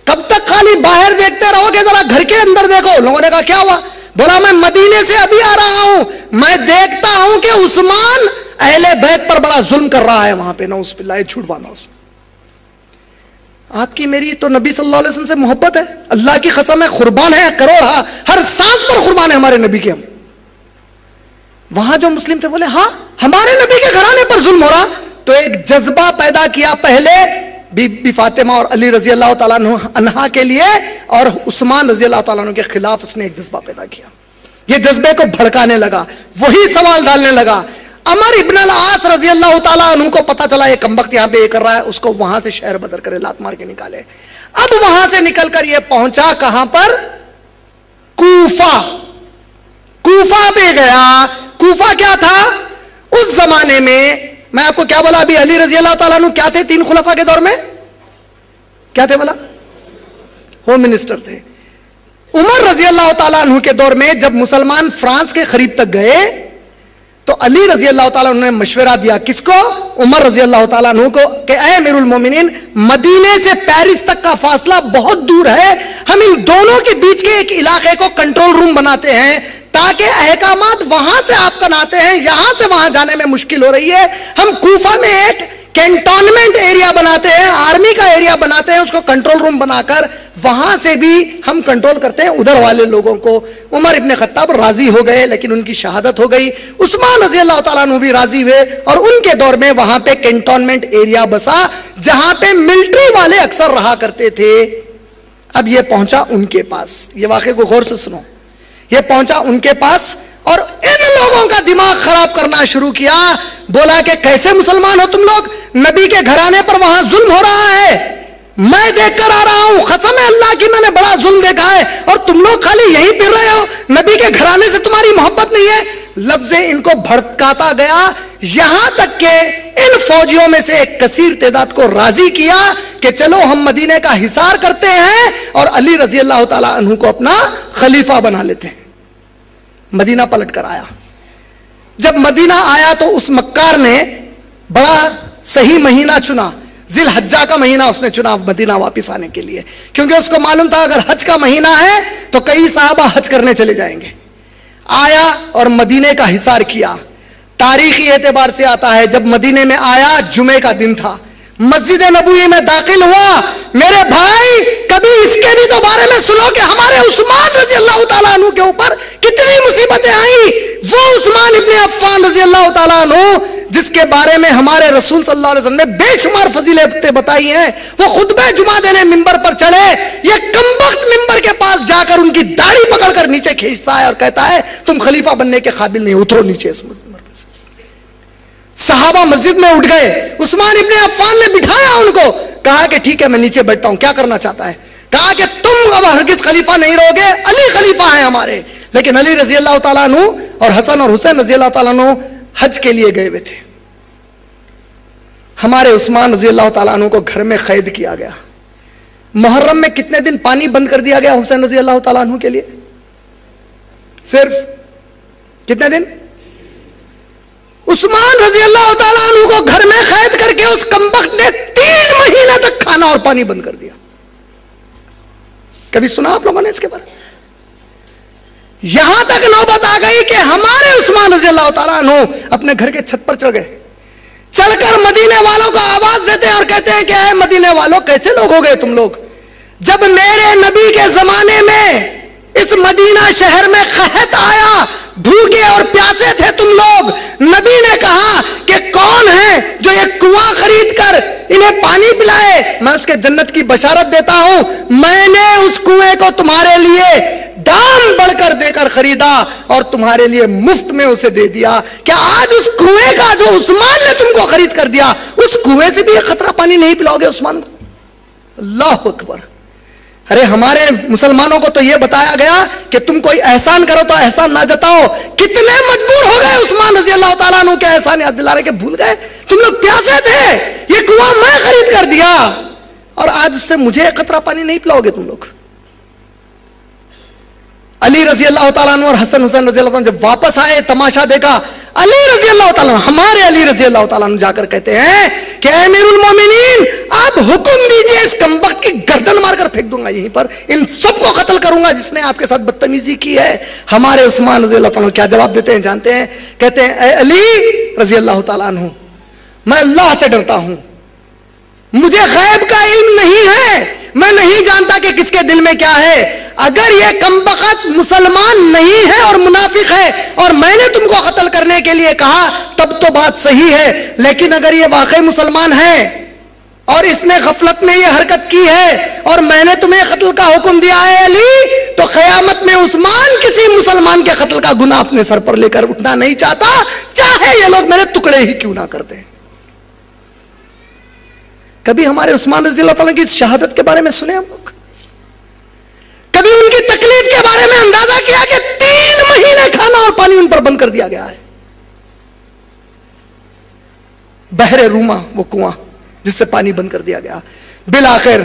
کب تک خالی باہر دیکھتے رہو گے؟ ذرا گھر کے اندر دیکھو. لوگوں نے کہا کیا ہوا؟ بولا میں مدینے سے ابھی آ رہا ہوں, میں دیکھتا ہوں کہ عثمان اہل بیت پر بڑا ظلم کر رہا ہے وہاں پہ. نعوذ باللہ, جھوٹ باندھا اس نے. آپ کی میری تو نبی صلی اللہ علیہ وسلم سے محبت ہے, اللہ کی قسم ہے, قربان ہے کروڑ, ہر سانس پر قربان ہے ہمارے نبی کے ہم. وہاں جو مسلم تھے بولے ہاں ہمارے نبی کے گھرانے پر ظلم ہو رہا. تو ایک جذبہ پیدا کیا پہلے بی بی فاطمہ اور علی رضی اللہ تعالیٰ عنہ کے لیے, اور عثمان رضی اللہ تعالیٰ عنہ کے خلاف اس نے ایک جذبہ پیدا کیا. یہ جذبے کو بھڑکانے لگا, وہی سوال ڈالنے لگا. عمر ابن العاص رضی اللہ تعالیٰ عنہ کو پتا چلا یہ کمبخت یہاں پہ یہ کر رہا ہے, اس کو وہاں سے شہر بدر کرے, لات مار کے نکالے. اب وہاں سے نکل کر یہ پہنچا کہاں پر؟ کوفہ. کوفہ پہ گیا. کوفہ کیا تھا اس زمانے میں آپ کو کیا بولا ابھی, علی رضی اللہ تعالیٰ عنہ کیا تھے تین خلفاء کے دور میں؟ کیا تھے بولا؟ ہوم منسٹر تھے. عمر رضی اللہ تعالیٰ عنہ کے دور میں جب مسلمان فرانس کے قریب تک گئے تو علی رضی اللہ تعالیٰ عنہ نے مشورہ دیا, کس کو؟ عمر رضی اللہ تعالیٰ عنہ کو, کہ اے امیر المومنین مدینے سے پیرس تک کا فاصلہ بہت دور ہے, ہم ان دونوں کے بیچ کے ایک علاقے کو کنٹرول روم بناتے ہیں تاکہ احکامات وہاں سے آپ کناتے ہیں, یہاں سے وہاں جانے میں مشکل ہو رہی ہے. ہم کوفہ میں ایک کینٹونمنٹ ایریا بناتے ہیں, آرمی کا ایریا بناتے ہیں, اس کو کنٹرول روم بنا کر وہاں سے بھی ہم کنٹرول کرتے ہیں ادھر والے لوگوں کو. عمر ابن خطاب راضی ہو گئے لیکن ان کی شہادت ہو گئی. عثمان رضی اللہ تعالیٰ عنہ بھی راضی ہوئے اور ان کے دور میں وہاں پہ کینٹونمنٹ ایریا بسا جہاں پہ ملٹری والے اکثر رہا کرتے تھے. اب یہ پہنچا ان کے پاس, یہ واقعے کو غور سے سنو, یہ پہنچا ان کے پاس اور ان لوگوں کا دماغ خراب کرنا شروع کیا. بولا کہ کیسے مسلمان ہو تم لوگ, نبی کے گھرانے پر وہاں ظلم ہو رہا ہے, میں دیکھ کر آ رہا ہوں, قسم ہے اللہ کی میں نے بڑا ظلم دیکھا ہے, اور تم لوگ خالی یہیں پھر رہے ہو, نبی کے گھرانے سے تمہاری محبت نہیں ہے. لفظیں ان کو بھڑکاتا گیا یہاں تک کہ ان فوجیوں میں سے ایک کثیر تعداد کو راضی کیا کہ چلو ہم مدینے کا حصار کرتے ہیں اور علی رضی اللہ تعالیٰ عنہ کو اپنا خلیفہ بنا لیتے ہیں. مدینہ پلٹ کر آیا. جب مدینہ آیا تو اس مکار نے بڑا صحیح مہینہ چنا, ذی الحجہ کا مہینہ اس نے چنا مدینہ واپس آنے کے لیے, کیونکہ اس کو معلوم تھا اگر حج کا مہینہ ہے تو کئی صحابہ حج کرنے چلے جائیں گے. آیا اور مدینے کا حصار کیا. تاریخی اعتبار سے آتا ہے جب مدینے میں آیا جمعے کا دن تھا, مسجد نبوی میں داخل ہوا. میرے بھائی کبھی اس کے بھی تو بارے میں سنو کہ ہمارے عثمان رضی اللہ تعالیٰ عنہ کے اوپر کتنی مصیبتیں آئیں. وہ عثمان ابن عفان رضی اللہ تعالیٰ عنہ جس کے بارے میں ہمارے رسول صلی اللہ علیہ وسلم نے بے شمار فضیلتیں بتائی ہیں, وہ خطبہ جمعہ دینے منبر پر چڑھے, یہ کمبخت منبر کے پاس جا کر ان کی داڑھی پکڑ کر نیچے کھینچتا ہے اور کہتا ہے تم خلیفہ بننے کے قابل نہیں, اترو نیچے اس منبر پہ سے. صحابہ مسجد میں اٹھ گئے, عثمان ابن عفان نے بٹھایا ان کو, کہا کہ ٹھیک ہے میں نیچے بیٹھتا ہوں, کیا کرنا چاہتا ہے؟ کہا کہ تم اب ہرگز خلیفہ نہیں رہو گے, علی خلیفہ ہیں ہمارے. لیکن علی رضی اللہ تعالیٰ عنہ اور حسن اور حسین رضی اللہ تعالیٰ عنہ حج کے لیے گئے ہوئے تھے. ہمارے عثمان رضی اللہ تعالیٰ عنہ کو گھر میں قید کیا گیا. محرم میں کتنے دن پانی بند کر دیا گیا حسین رضی اللہ تعالیٰ عنہ کے لیے؟ صرف کتنے دن؟ عثمان رضی اللہ تعالیٰ عنہ کو گھر میں قید کر کے اس کمبخت نے 3 مہینے تک کھانا اور پانی بند کر دیا. کبھی سنا آپ لوگوں نے اس کے بارے میں؟ یہاں تک نوبت آ گئی کہ ہمارے عثمان رضی اللہ تعالیٰ عنہ اپنے گھر کے چھت پر چڑھ گئے, چڑھ کر مدینے والوں کو آواز دیتے اور کہتے ہیں کہ اے مدینے والوں کیسے لوگ ہو گئے تم لوگ, جب میرے نبی کے زمانے میں اس مدینہ شہر میں قحط آیا, بھوکے اور پیاسے تھے تم لوگ, نبی نے کہا کہ کون ہے جو یہ کنواں خرید کر انہیں پانی پلائے, میں اس کے جنت کی بشارت دیتا ہوں. میں نے اس کنویں کو تمہارے لیے دام بڑھ کر دے کر خریدا اور تمہارے لیے مفت میں اسے دے دیا. کیا آج اس کنویں کا جو عثمان نے تم کو خرید کر دیا, اس کنویں سے بھی ایک قطرہ پانی نہیں پلاؤ گے عثمان کو؟ اللہ اکبر. ارے ہمارے مسلمانوں کو تو یہ بتایا گیا کہ تم کوئی احسان کرو تو احسان نہ جتاؤ. کتنے مجبور ہو گئے عثمان رضی اللہ تعالیٰ عنہ کے احسان یاد دلانے کے, بھول گئے؟ تم لوگ پیاسے تھے, یہ کنواں میں خرید کر دیا, اور آج اس سے مجھے قطرہ پانی نہیں پلاؤ گے تم لوگ. علی رضی اللہ تعالیٰ عنہ اور حسن حسین رضی اللہ عنہ جب واپس آئے, تماشا دیکھا, علی رضی اللہ تعالیٰ عنہ, ہمارے علی رضی اللہ تعالیٰ عنہ جا کر کہتے ہیں کہ اے امیر المومنین, آپ حکم دیجئے, اس کمبخت کی گردن مار کر پھینک دوں گا یہیں پر, ان سب کو قتل کروں گا جس نے آپ کے ساتھ بدتمیزی کی ہے. ہمارے عثمان رضی اللہ تعالیٰ عنہ کیا جواب دیتے ہیں جانتے ہیں؟ کہتے ہیں اے علی رضی اللہ تعالیٰ عنہ, میں اللہ سے ڈرتا ہوں, مجھے غیب کا علم نہیں ہے, میں نہیں جانتا کہ کس کے دل میں کیا ہے. اگر یہ کمبخت مسلمان نہیں ہے اور منافق ہے اور میں نے تم کو قتل کرنے کے لیے کہا تب تو بات صحیح ہے, لیکن اگر یہ واقعی مسلمان ہے اور اس نے غفلت میں یہ حرکت کی ہے اور میں نے تمہیں قتل کا حکم دیا ہے علی, تو قیامت میں عثمان کسی مسلمان کے قتل کا گناہ اپنے سر پر لے کر اٹھنا نہیں چاہتا, چاہے یہ لوگ میرے ٹکڑے ہی کیوں نہ کر دیں. کبھی ہمارے عثمان رضی اللہ تعالیٰ کی شہادت کے بارے میں سنے ہم لوگ؟ کبھی ان کی تکلیف کے بارے میں اندازہ کیا کہ 3 مہینے کھانا اور پانی ان پر بند کر دیا گیا ہے؟ بحر روما, وہ کنواں جس سے پانی بند کر دیا گیا. بالآخر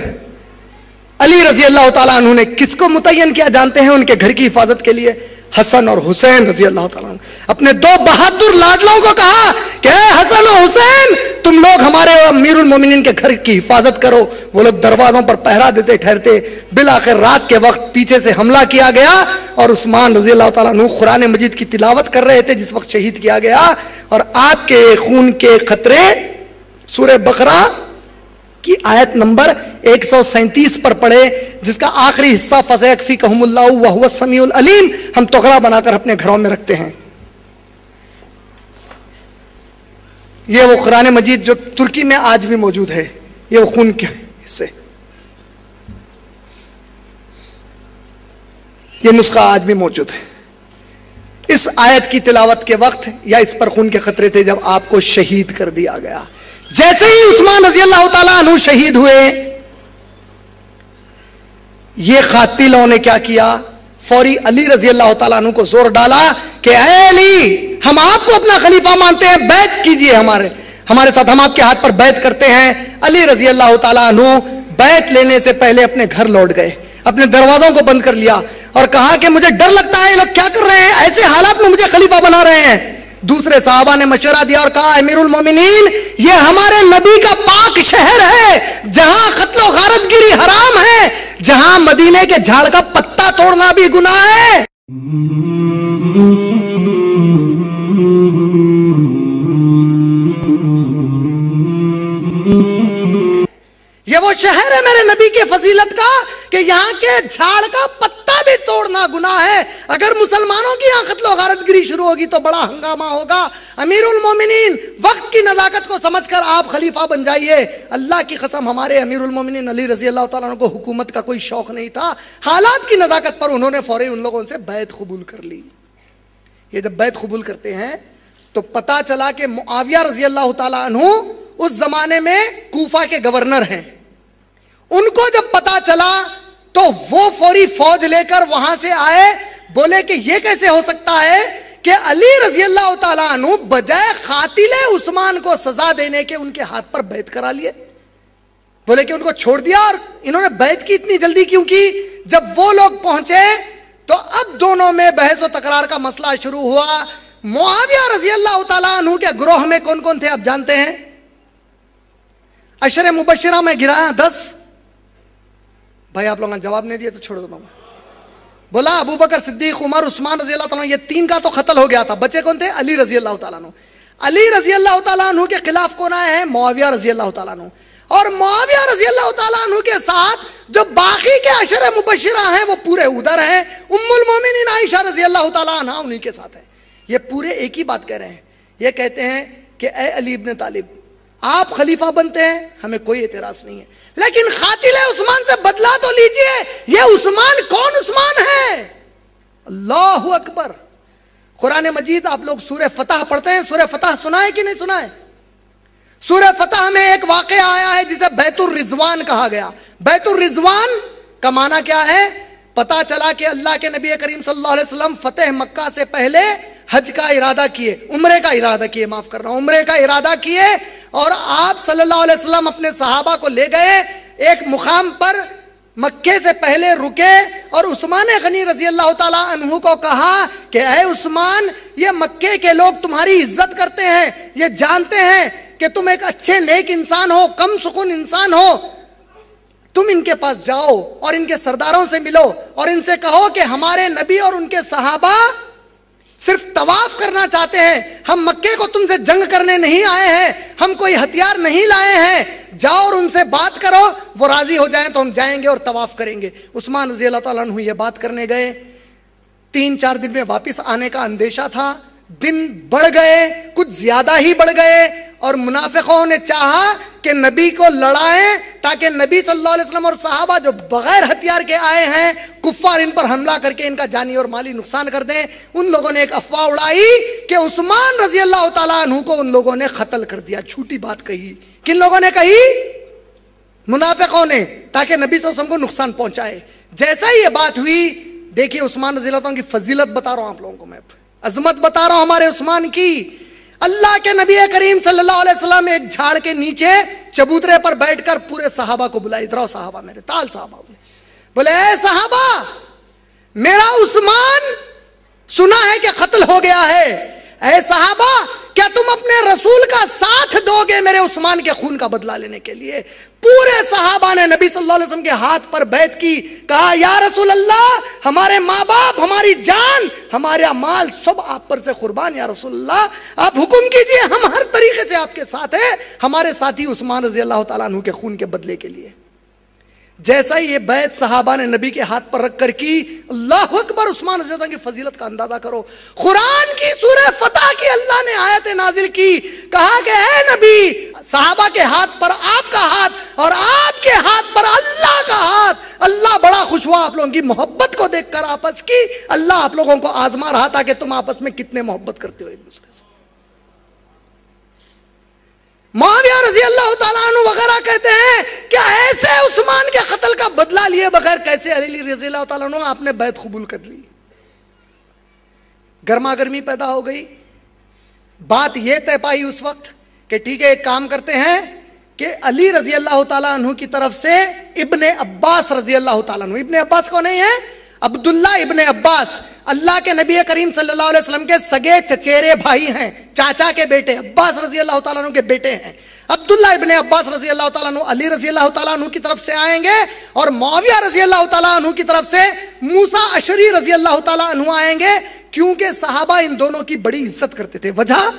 علی رضی اللہ تعالیٰ عنہ نے کس کو متعین کیا جانتے ہیں ان کے گھر کی حفاظت کے لیے؟ حسن اور حسین رضی اللہ تعالیٰ عنہ. اپنے 2 بہادر لاڈلوں کو کہا کہ اے حسن اور حسین, تم لوگ ہمارے امیر المومنین کے گھر کی حفاظت کرو. وہ لوگ دروازوں پر پہرا دیتے ٹھہرتے. بالآخر رات کے وقت پیچھے سے حملہ کیا گیا اور عثمان رضی اللہ تعالیٰ عنہ قرآن مجید کی تلاوت کر رہے تھے جس وقت شہید کیا گیا, اور آپ کے خون کے خطرے سورہ بقرہ کی آیت نمبر 137 پر پڑھے, جس کا آخری حصہ فَسَيَكْفِيكَهُمُ اللَّهُ وَهُوَ السَّمِيعُ الْعَلِيمُ, ہم تغرا بنا کر اپنے گھروں میں رکھتے ہیں. یہ وہ قرآن مجید جو ترکی میں آج بھی موجود ہے, یہ وہ خون کے حصے, یہ نسخہ آج بھی موجود ہے. اس آیت کی تلاوت کے وقت یا اس پر خون کے خطرے تھے جب آپ کو شہید کر دیا گیا. جیسے ہی عثمان رضی اللہ تعالیٰ عنہ شہید ہوئے, یہ قاتلوں نے کیا کیا؟ فوری علی رضی اللہ تعالیٰ عنہ کو زور ڈالا کہ اے علی, ہم آپ کو اپنا خلیفہ مانتے ہیں, بیعت کیجئے ہمارے ساتھ, ہم آپ کے ہاتھ پر بیعت کرتے ہیں. علی رضی اللہ تعالیٰ عنہ بیعت لینے سے پہلے اپنے گھر لوٹ گئے, اپنے دروازوں کو بند کر لیا اور کہا کہ مجھے ڈر لگتا ہے یہ لوگ کیا کر رہے ہیں, ایسے حالات میں مجھے خلیفہ بنا رہے ہیں. دوسرے صحابہ نے مشورہ دیا اور کہا امیر المومنین, یہ ہمارے نبی کا پاک شہر ہے جہاں قتل و غارت گیری حرام ہے, جہاں مدینے کے جھاڑ کا پتا توڑنا بھی گناہ ہے. یہ وہ شہر ہے میرے نبی کے فضیلت کا کہ یہاں کے جھاڑ کا پتا بھی توڑنا گناہ ہے. اگر مسلمانوں کی یہاں قتل و غارت گری شروع ہوگی تو بڑا ہنگامہ ہوگا. امیر المومنین, وقت کی نزاکت کو سمجھ کر آپ خلیفہ بن جائیے. اللہ کی قسم ہمارے امیر المومنین علی رضی اللہ تعالیٰ عنہ کو حکومت کا کوئی شوق نہیں تھا. حالات کی نزاکت پر انہوں نے فوری ان لوگوں سے بیعت قبول کر لی. یہ جب بیعت قبول کرتے ہیں تو پتا چلا کہ معاویہ رضی اللہ تعالیٰ عنہ اس زمانے میں کوفہ کے گورنر ہیں. ان کو جب پتا چلا تو وہ فوری فوج لے کر وہاں سے آئے. بولے کہ یہ کیسے ہو سکتا ہے کہ علی رضی اللہ تعالیٰ عنہ بجائے قاتل عثمان کو سزا دینے کے ان کے ہاتھ پر بیعت کرا لیے. بولے کہ ان کو چھوڑ دیا, اور انہوں نے بیعت کی اتنی جلدی کیوں کی؟ جب وہ لوگ پہنچے تو اب دونوں میں بحث و تکرار کا مسئلہ شروع ہوا. معاویہ رضی اللہ تعالیٰ عنہ کے گروہ میں کون کون تھے آپ جانتے ہیں؟ عشر مبشرہ میں گرایا 10. بھائی آپ لوگوں نے جواب نہیں دیا تو چھوڑ دو. بولا ابو بکر صدیق, عمر, عثمان رضی اللہ تعالیٰ عنہ, یہ 3 کا تو قتل ہو گیا تھا. بچے کون تھے؟ علی رضی اللہ تعالیٰ عنہ. علی رضی اللہ تعالیٰ عنہ کے خلاف کون آئے ہیں؟ معاویہ رضی اللہ تعالیٰ عنہ. اور معاویہ رضی اللہ تعالیٰ عنہ کے ساتھ جو باقی کے عشر مبشرہ ہیں وہ پورے ادھر ہیں. ام المومنین عائشہ رضی اللہ تعالیٰ عنہ انہی کے ساتھ ہیں. یہ پورے ایک ہی بات کہہ رہے ہیں. یہ کہتے ہیں کہ اے علی ابن طالب, آپ خلیفہ بنتے ہیں, ہمیں کوئی اعتراض نہیں ہے, لیکن قاتل عثمان سے بدلہ تو لیجئے. یہ عثمان کون عثمان ہے؟ اللہ اکبر. قرآن مجید آپ لوگ سورہ فتح پڑھتے ہیں. سورہ فتح سنا ہے کہ نہیں سنا ہے؟ سورہ فتح میں ایک واقعہ آیا ہے جسے بیت الرضوان کہا گیا. بیت الرضوان کا معنی کیا ہے؟ پتا چلا کہ اللہ کے نبی کریم صلی اللہ علیہ وسلم فتح مکہ سے پہلے حج کا ارادہ کیے، عمرے کا ارادہ کیے، معاف کرنا، عمرے کا ارادہ کیے، اور آپ صلی اللہ علیہ وسلم اپنے صحابہ کو لے گئے ایک مقام پر، مکے سے پہلے رکے، اور عثمان غنی رضی اللہ تعالیٰ عنہ کو کہا کہ اے عثمان، یہ مکے کے لوگ تمہاری عزت کرتے ہیں، یہ جانتے ہیں کہ تم ایک اچھے نیک انسان ہو، کم سکون انسان ہو، تم ان کے پاس جاؤ اور ان کے سرداروں سے ملو اور ان سے کہو کہ ہمارے نبی اور ان کے صحابہ صرف طواف کرنا چاہتے ہیں، ہم مکے کو تم سے جنگ کرنے نہیں آئے ہیں، ہم کوئی ہتھیار نہیں لائے ہیں، جاؤ اور ان سے بات کرو، وہ راضی ہو جائیں تو ہم جائیں گے اور طواف کریں گے۔ عثمان رضی اللہ تعالیٰ عنہ یہ بات کرنے گئے، 3-4 دن میں واپس آنے کا اندیشہ تھا، دن بڑھ گئے، کچھ زیادہ ہی بڑھ گئے، اور منافقوں نے چاہا کہ نبی کو لڑائیں تاکہ نبی صلی اللہ علیہ وسلم اور صحابہ جو بغیر ہتھیار کے آئے ہیں، کفار ان پر حملہ کر کے ان کا جانی اور مالی نقصان کر دیں۔ ان لوگوں نے ایک افواہ اڑائی کہ عثمان رضی اللہ تعالیٰ عنہ کو ان لوگوں نے قتل کر دیا، جھوٹی بات کہی۔ کن لوگوں نے کہی؟ منافقوں نے، تاکہ نبی صلی اللہ علیہ وسلم کو نقصان پہنچائے۔ جیسا ہی یہ بات ہوئی، دیکھیے عثمان رضی اللہ عنہ کی فضیلت بتا رہا ہوں آپ لوگوں کو، میں عظمت بتا رہا ہوں ہمارے عثمان کی۔ اللہ کے نبی کریم صلی اللہ علیہ وسلم ایک جھاڑ کے نیچے چبوترے پر بیٹھ کر پورے صحابہ کو بلائے، ادھر آؤ صحابہ میرے، تال صحابہ بولے اے صحابہ، میرا عثمان سنا ہے کہ قتل ہو گیا ہے، اے صحابہ کیا تم اپنے رسول کا ساتھ دو گے میرے عثمان کے خون کا بدلہ لینے کے لیے؟ پورے صحابہ نے نبی صلی اللہ علیہ وسلم کے ہاتھ پر بیعت کی، کہا یا رسول اللہ، ہمارے ماں باپ، ہماری جان، ہمارا مال سب آپ پر سے قربان، یا رسول اللہ آپ حکم کیجئے، ہم ہر طریقے سے آپ کے ساتھ ہیں، ہمارے ساتھی عثمان رضی اللہ تعالیٰ عنہ کے خون کے بدلے کے لیے۔ جیسا ہی یہ بیعت صحابہ نے نبی کے ہاتھ پر رکھ کر کی، اللہ اکبر، عثمان رضی اللہ عنہ کی فضیلت کا اندازہ کرو۔ قرآن کی سورہ فتح کی اللہ نے آیت نازل کی، کہا کہ اے نبی، صحابہ کے ہاتھ پر آپ کا ہاتھ اور آپ کے ہاتھ پر اللہ کا ہاتھ، اللہ بڑا خوش ہوا آپ لوگوں کی محبت کو دیکھ کر آپس کی، اللہ آپ لوگوں کو آزما رہا تھا کہ تم آپس میں کتنے محبت کرتے ہو ایک دوسرے سے۔ معاویہ رضی اللہ تعالیٰ عنہ وغیرہ کہتے ہیں کہ ایسے عثمان کے قتل کا بدلہ لیے بغیر کیسے علی رضی اللہ تعالیٰ عنہ آپ نے بیعت قبول کر لی؟ گرما گرمی پیدا ہو گئی، بات یہ طے پائی اس وقت کہ ٹھیک ہے ایک کام کرتے ہیں کہ علی رضی اللہ تعالیٰ عنہ کی طرف سے ابن عباس رضی اللہ تعالیٰ عنہ، ابن عباس کون ہے؟ عبداللہ ابن عباس، اللہ کے نبی کریم صلی اللہ علیہ وسلم کے سگے چچیرے بھائی ہیں، چاچا کے بیٹے، عباس رضی اللہ تعالیٰ عنہ کے بیٹے ہیں۔ عبداللہ ابن عباس رضی اللہ تعالیٰ عنہ علی رضی اللہ تعالیٰ عنہ کی طرف سے آئیں گے، اور معاویہ رضی اللہ تعالیٰ عنہ کی طرف سے موسیٰ اشعری رضی اللہ تعالیٰ عنہ آئیں گے، کیونکہ صحابہ ان دونوں کی بڑی عزت کرتے تھے۔ وجہ،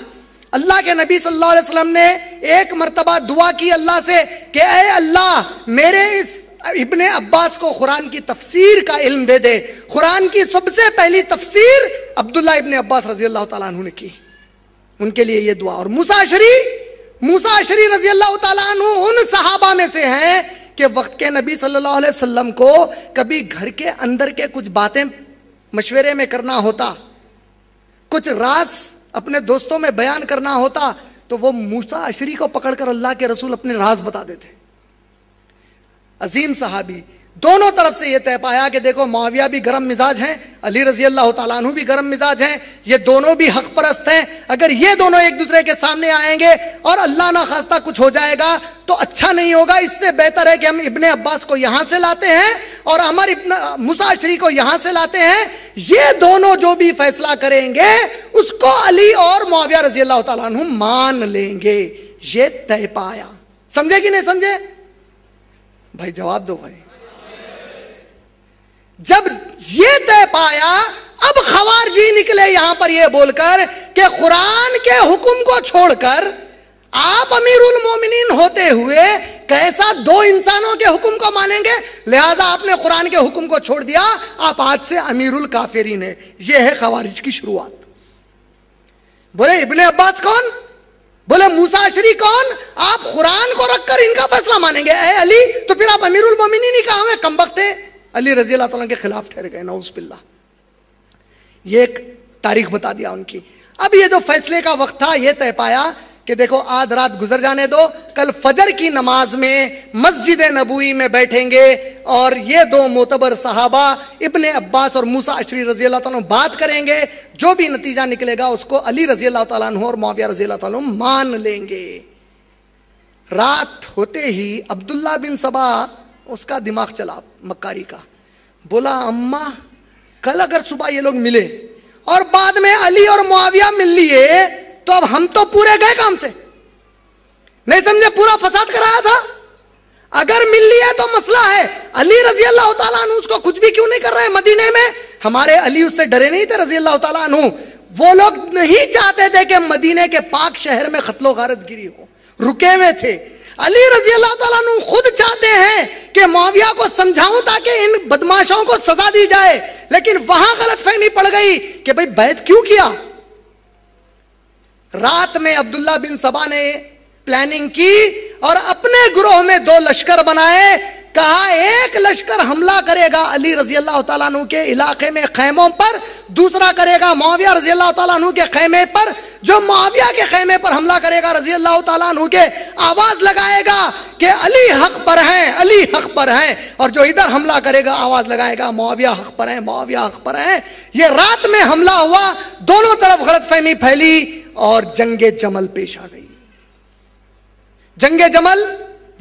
اللہ کے نبی صلی اللہ علیہ وسلم نے ایک مرتبہ دعا کی اللہ سے کہ اے اللہ، میرے اس ابن عباس کو قرآن کی تفسیر کا علم دے دے۔ قرآن کی سب سے پہلی تفسیر عبداللہ ابن عباس رضی اللہ تعالیٰ عنہ نے کی، ان کے لیے یہ دعا۔ اور موسیٰ اشعری رضی اللہ تعالیٰ عنہ ان صحابہ میں سے ہیں کہ وقت کے نبی صلی اللہ علیہ وسلم کو کبھی گھر کے اندر کے کچھ باتیں مشورے میں کرنا ہوتا، کچھ راز اپنے دوستوں میں بیان کرنا ہوتا، تو وہ موسیٰ اشعری کو پکڑ کر اللہ کے رسول اپنے راز بتا دیتے۔ عظیم صحابی، دونوں طرف سے یہ طے پایا کہ دیکھو معاویہ بھی گرم مزاج ہیں، علی رضی اللہ تعالیٰ عنہ بھی گرم مزاج ہیں، یہ دونوں بھی حق پرست ہیں، اگر یہ دونوں ایک دوسرے کے سامنے آئیں گے اور اللہ نہ خواستہ کچھ ہو جائے گا تو اچھا نہیں ہوگا، اس سے بہتر ہے کہ ہم ابن عباس کو یہاں سے لاتے ہیں اور ہمارے موسیٰ اشعری کو یہاں سے لاتے ہیں، یہ دونوں جو بھی فیصلہ کریں گے اس کو علی اور معاویہ رضی اللہ تعالیٰ عنہ مان لیں گے۔ یہ طے پایا، سمجھے کہ نہیں سمجھے بھائی؟ جواب دو بھائی۔ جب یہ طے پایا، اب خوارجی نکلے یہاں پر یہ بول کر کہ قرآن کے حکم کو چھوڑ کر آپ امیر المومنین ہوتے ہوئے کیسا دو انسانوں کے حکم کو مانیں گے، لہذا آپ نے قرآن کے حکم کو چھوڑ دیا، آپ آج سے امیر الکافرین ہیں۔ یہ ہے خوارج کی شروعات۔ بولے ابن عباس کون؟ بولے موسیٰ اشعری کون؟ آپ قرآن کو رکھ کر ان کا فیصلہ مانیں گے، اے علی تو پھر آپ امیر المومنین ہی کہاں ہوئے؟ کمبخت ہے، علی رضی اللہ تعالیٰ کے خلاف ٹھہر گئے، نعوذ باللہ۔ یہ ایک تاریخ بتا دیا ان کی۔ اب یہ جو فیصلے کا وقت تھا، یہ طے پایا کہ دیکھو آدھ رات گزر جانے دو, کل فجر کی نماز میں مسجد نبوی میں بیٹھیں گے اور یہ دو معتبر صحابہ ابن عباس اور موسیٰ اشعری رضی اللہ تعالیٰ عنہ بات کریں گے, جو بھی نتیجہ نکلے گا اس کو علی رضی اللہ تعالیٰ عنہ اور معاویہ رضی اللہ تعالیٰ عنہ مان لیں گے. رات ہوتے ہی عبداللہ بن سبا, اس کا دماغ چلا مکاری کا, بولا اماں کل اگر صبح یہ لوگ ملے اور بعد میں علی اور معاویہ مل لیے تو اب ہم تو پورے گئے کام سے, نہیں سمجھے, پورا فساد کرایا تھا. اگر مل لیے تو مسئلہ ہے. علی رضی اللہ تعالیٰ عنہ اس کو کچھ بھی کیوں نہیں کر رہے مدینے میں؟ ہمارے علی اس سے ڈرے نہیں تھے رضی اللہ تعالیٰ عنہ. وہ لوگ نہیں چاہتے تھے کہ مدینے کے پاک شہر میں قتل و غارت گری ہو, رکے ہوئے تھے. علی رضی اللہ تعالیٰ عنہ خود چاہتے ہیں کہ معاویہ کو سمجھاؤں تاکہ ان بدماشوں کو سزا دی جائے, لیکن وہاں غلط فہمی پڑ گئی کہ بھئی بیعت کیوں کیا. رات میں عبداللہ بن سبا نے پلاننگ کی اور اپنے گروہ میں دو لشکر بنائے. کہا ایک لشکر حملہ کرے گا علی رضی اللہ تعالیٰ عنہ کے علاقے میں خیموں پر, دوسرا کرے گا معاویہ رضی اللہ تعالیٰ عنہ کے خیمے پر. جو معاویہ کے خیمے پر حملہ کرے گا رضی اللہ تعالیٰ عنہ کے آواز لگائے گا کہ علی حق پر ہیں, علی حق پر ہیں, اور جو ادھر حملہ کرے گا آواز لگائے گا معاویہ حق پر ہیں, معاویہ حق پر ہیں. یہ رات میں حملہ ہوا, دونوں طرف غلط فہمی پھیلی اور جنگ جمل پیش آ گئی. جنگ جمل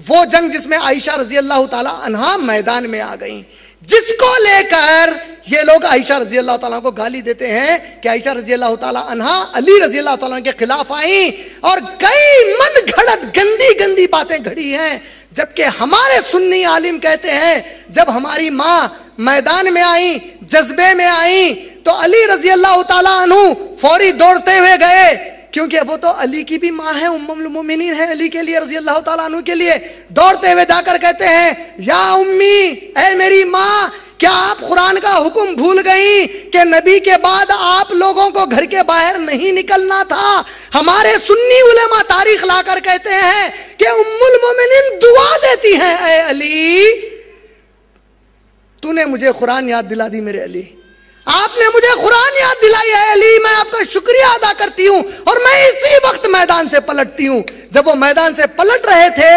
وہ جنگ جس میں عائشہ رضی اللہ تعالیٰ عنہا میدان میں آ گئیں, جس کو لے کر یہ لوگ عائشہ رضی اللہ تعالیٰ کو گالی دیتے ہیں کہ عائشہ رضی اللہ تعالیٰ عنہا علی رضی اللہ تعالیٰ کے خلاف آئیں اور کئی من گھڑت گندی گندی باتیں گھڑی ہیں. جبکہ ہمارے سنی عالم کہتے ہیں جب ہماری ماں میدان میں آئیں, جذبے میں آئیں, تو علی رضی اللہ تعالیٰ عنہ فوری دوڑتے ہوئے گئے, کیونکہ وہ تو علی کی بھی ماں ہے, ام المومنین ہے علی کے لیے رضی اللہ تعالیٰ عنہ کے لیے. دوڑتے ہوئے جا کر کہتے ہیں یا امی, اے میری ماں, کیا آپ قرآن کا حکم بھول گئیں کہ نبی کے بعد آپ لوگوں کو گھر کے باہر نہیں نکلنا تھا؟ ہمارے سنی علماء تاریخ لا کر کہتے ہیں کہ ام المومنین دعا دیتی ہیں, اے علی تو نے مجھے قرآن یاد دلا دی, میرے علی آپ نے مجھے قرآن یاد دلائی ہے علی, میں آپ کا شکریہ ادا کرتی ہوں, اور میں اسی وقت میدان سے پلٹتی ہوں. جب وہ میدان سے پلٹ رہے تھے,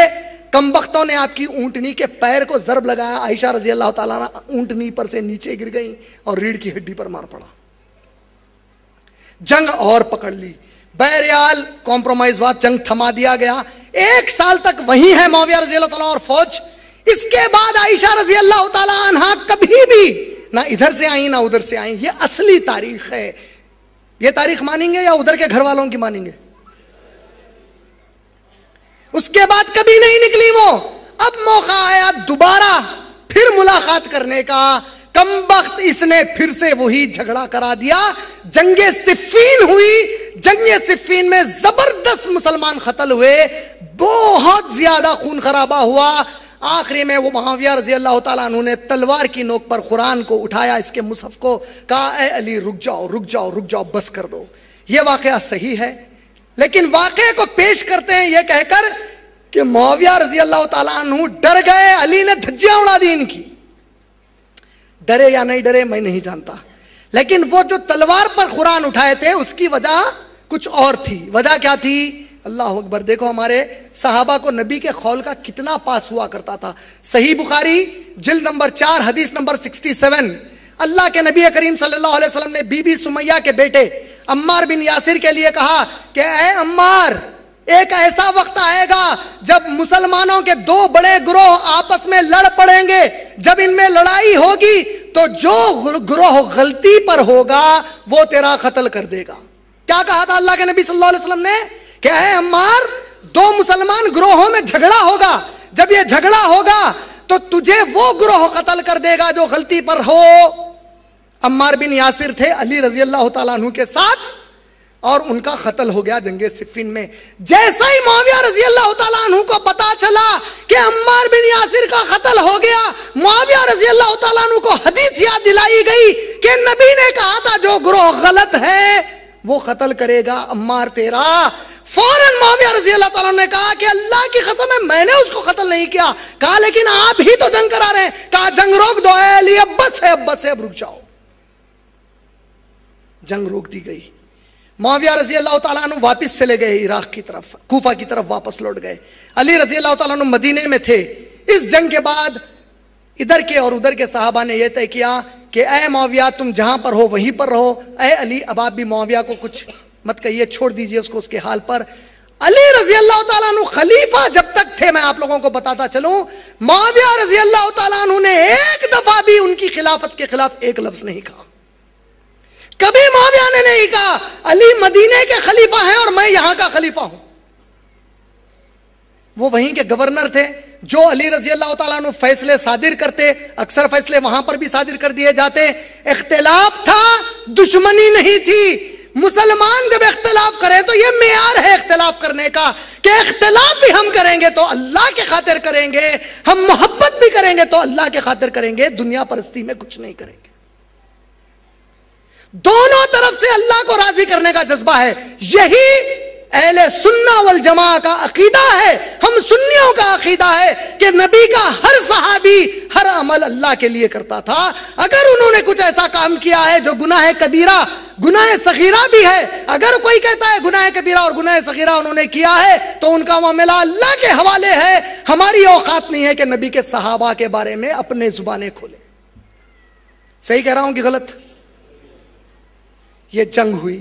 کم بختوں نے آپ کی اونٹنی کے پیر کو ضرب لگایا. عائشہ رضی اللہ تعالیٰ عنہ اونٹنی پر سے نیچے گر گئیں اور ریڑھ کی ہڈی پر مار پڑا. جنگ اور پکڑ لی. بہرحال کمپرومائز ہوا, جنگ تھما دیا گیا. 1 سال تک وہی ہے معاویہ رضی اللہ تعالیٰ اور فوج. اس کے بعد عائشہ رضی اللہ تعالیٰ عنہ کبھی بھی نہ ادھر سے آئیں نہ ادھر سے آئیں. یہ اصلی تاریخ ہے. یہ تاریخ مانیں گے یا ادھر کے گھر والوں کی مانیں گے؟ اس کے بعد کبھی نہیں نکلی وہ. اب موقع آیا دوبارہ پھر ملاقات کرنے کا. کم وقت اس نے پھر سے وہی جھگڑا کرا دیا. جنگ صفین ہوئی. جنگ صفین میں زبردست مسلمان قتل ہوئے, بہت زیادہ خون خرابہ ہوا. آخری میں وہ معاویہ رضی اللہ تعالیٰ عنہ نے تلوار کی نوک پر قرآن کو اٹھایا, اس کے مصحف کو, کہا اے علی رک جاؤ رک جاؤ رک جاؤ, بس کر دو. یہ واقعہ صحیح ہے, لیکن واقعے کو پیش کرتے ہیں یہ کہہ کر کہ معاویہ رضی اللہ تعالیٰ عنہ ڈر گئے, علی نے دھجیاں اڑا دی ان کی. ڈرے یا نہیں ڈرے میں نہیں جانتا, لیکن وہ جو تلوار پر قرآن اٹھائے تھے اس کی وجہ کچھ اور تھی. وجہ کیا تھی؟ اللہ اکبر. دیکھو ہمارے صحابہ کو نبی کے قول کا کتنا پاس ہوا کرتا تھا. صحیح بخاری جلد نمبر 4 حدیث نمبر 67. اللہ کے نبی کریم صلی اللہ علیہ وسلم نے بی بی سمیہ کے بیٹے عمار بن یاسر کے لیے کہا کہ اے عمار, ایک ایسا وقت آئے گا جب مسلمانوں کے 2 بڑے گروہ آپس میں لڑ پڑیں گے. جب ان میں لڑائی ہوگی تو جو گروہ غلطی پر ہوگا وہ تیرا قتل کر دے گا. کیا کہا تھا اللہ کے نبی صلی اللہ علیہ وسلم نے کہ اے عمار, 2 مسلمان گروہوں میں جھگڑا ہوگا. جب یہ جھگڑا ہوگا تو تجھے وہ گروہ قتل کر دے گا جو غلطی پر ہو. عمار بن یاسر تھے علی رضی اللہ تعالیٰ عنہ کے ساتھ, اور ان کا قتل ہو گیا جنگ صفین میں. جیسا ہی معاویہ رضی اللہ تعالیٰ عنہ کو پتا چلا کہ عمار بن یاسر کا قتل ہو گیا, معاویہ رضی اللہ تعالیٰ عنہ کو حدیث یاد دلائی گئی کہ نبی نے کہا تھا جو گروہ غلط ہے وہ قتل کرے گا عمار تیرا. فوراً معاویہ رضی اللہ تعالیٰ نے کہا کہ اللہ کی قسم ہے میں نے اس کو قتل نہیں کیا. کہا لیکن آپ ہی تو جنگ کرا رہے ہیں. کہا جنگ روک دو اے علی, اب بس ہے اب رک جاؤ. جنگ روک دی گئی. معاویہ رضی اللہ تعالیٰ عنہ واپس چلے گئے عراق کی طرف، کوفہ کی طرف واپس لوٹ گئے. علی رضی اللہ تعالیٰ عنہ مدینے میں تھے. اس جنگ کے بعد ادھر کے اور ادھر کے صحابہ نے یہ طے کیا کہ اے معاویہ تم جہاں پر ہو وہیں پر رہو، اے علی اب آپ بھی معاویہ کو کچھ مت کہیے، چھوڑ دیجئے اس کو اس کے حال پر. علی رضی اللہ تعالیٰ عنہ خلیفہ جب تک تھے، میں آپ لوگوں کو بتاتا چلوں، معاویہ رضی اللہ تعالیٰ عنہ نے ایک دفعہ بھی ان کی خلافت کے خلاف ایک لفظ نہیں کہا. کبھی معاویہ نے نہیں کہا علی مدینے کے خلیفہ ہیں اور میں یہاں کا خلیفہ ہوں. وہ وہیں کے گورنر تھے، جو علی رضی اللہ تعالیٰ عنہ فیصلے صادر کرتے، اکثر فیصلے وہاں پر بھی صادر کر دیے جاتے. اختلاف تھا، دشمنی نہیں تھی. مسلمان جب اختلاف کریں تو یہ معیار ہے اختلاف کرنے کا کہ اختلاف بھی ہم کریں گے تو اللہ کے خاطر کریں گے، ہم محبت بھی کریں گے تو اللہ کے خاطر کریں گے، دنیا پرستی میں کچھ نہیں کریں گے. دونوں طرف سے اللہ کو راضی کرنے کا جذبہ ہے. یہی اہل سنہ والجماع کا عقیدہ ہے. ہم سنیوں کا عقیدہ ہے کہ نبی کا ہر صحابی ہر عمل اللہ کے لیے کرتا تھا. اگر انہوں نے کچھ ایسا کام کیا ہے جو گناہ کبیرہ، گناہ صغیرہ بھی ہے، اگر کوئی کہتا ہے گناہ کبیرہ اور گناہ صغیرہ انہوں نے کیا ہے تو ان کا معاملہ اللہ کے حوالے ہے. ہماری اوقات نہیں ہے کہ نبی کے صحابہ کے بارے میں اپنے زبانیں کھولیں. صحیح کہہ رہا ہوں کہ غلط؟ یہ جنگ ہوئی،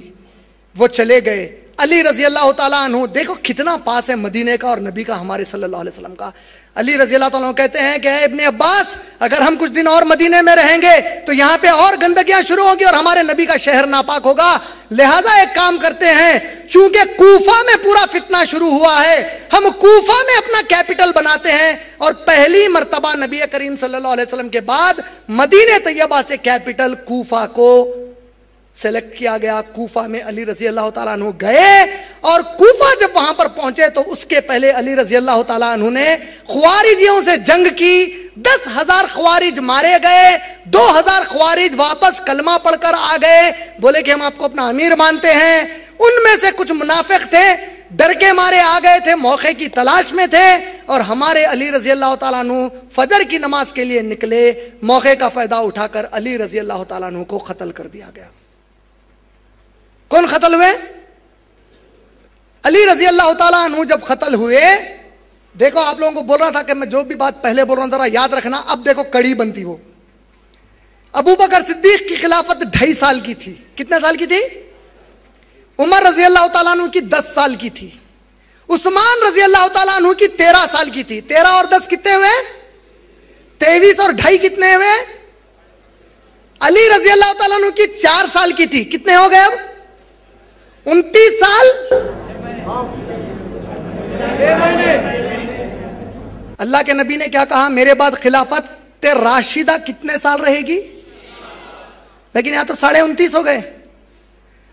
وہ چلے گئے. علی رضی اللہ تعالیٰ عنہ دیکھو کتنا پاس ہے مدینے کا اور نبی کا ہمارے صلی اللہ علیہ وسلم کا. علی رضی اللہ تعالیٰ عنہ کہتے ہیں کہ اے ابن عباس اگر ہم کچھ دن اور مدینے میں رہیں گے تو یہاں پہ اور گندگیاں شروع ہوگی اور ہمارے نبی کا شہر ناپاک ہوگا. لہٰذا ایک کام کرتے ہیں، چونکہ کوفہ میں پورا فتنہ شروع ہوا ہے، ہم کوفہ میں اپنا کیپٹل بناتے ہیں. اور پہلی مرتبہ نبی کریم صلی اللہ علیہ وسلم کے بعد مدینہ طیبہ سے کیپٹل کوفہ کو سلیکٹ کیا گیا. کوفہ میں علی رضی اللہ تعالیٰ عنہ گئے اور کوفہ جب وہاں پر پہنچے تو اس کے پہلے علی رضی اللہ تعالیٰ عنہ نے خوارجیوں سے جنگ کی. 10,000 خوارج مارے گئے، 2,000 خوارج واپس کلمہ پڑھ کر آ گئے، بولے کہ ہم آپ کو اپنا امیر مانتے ہیں. ان میں سے کچھ منافق تھے، ڈر کے مارے آ گئے تھے، موقع کی تلاش میں تھے، اور ہمارے علی رضی اللہ تعالیٰ عنہ فجر کی نماز کے لیے نکلے. موقع کا فائدہ اٹھا کر علی رضی اللہ تعالیٰ عنہ کو قتل کر دیا گیا. کون قتل ہوئے؟ علی رضی اللہ تعالیٰ عنہ جب قتل ہوئے، دیکھو آپ لوگوں کو بول رہا تھا کہ میں جو بھی بات پہلے بول رہا ہوں ذرا یاد رکھنا. اب دیکھو کڑی بنتی. وہ ابو بکر صدیق کی خلافت 2.5 سال کی تھی. کتنے سال کی تھی؟ عمر رضی اللہ تعالیٰ عنہ کی 10 سال کی تھی. عثمان رضی اللہ تعالیٰ عنہ کی 13 سال کی تھی. 13 اور 10 کتنے ہوئے؟ 23 اور 2.5 کتنے ہوئے؟ علی رضی اللہ تعالیٰ عنہ کی 4 سال کی تھی. کتنے ہو گئے اب؟ 29 سال. اللہ کے نبی نے کیا کہا؟ میرے بعد خلافت راشدہ کتنے سال رہے گی؟ لیکن یہاں تو 29.5 ہو گئے.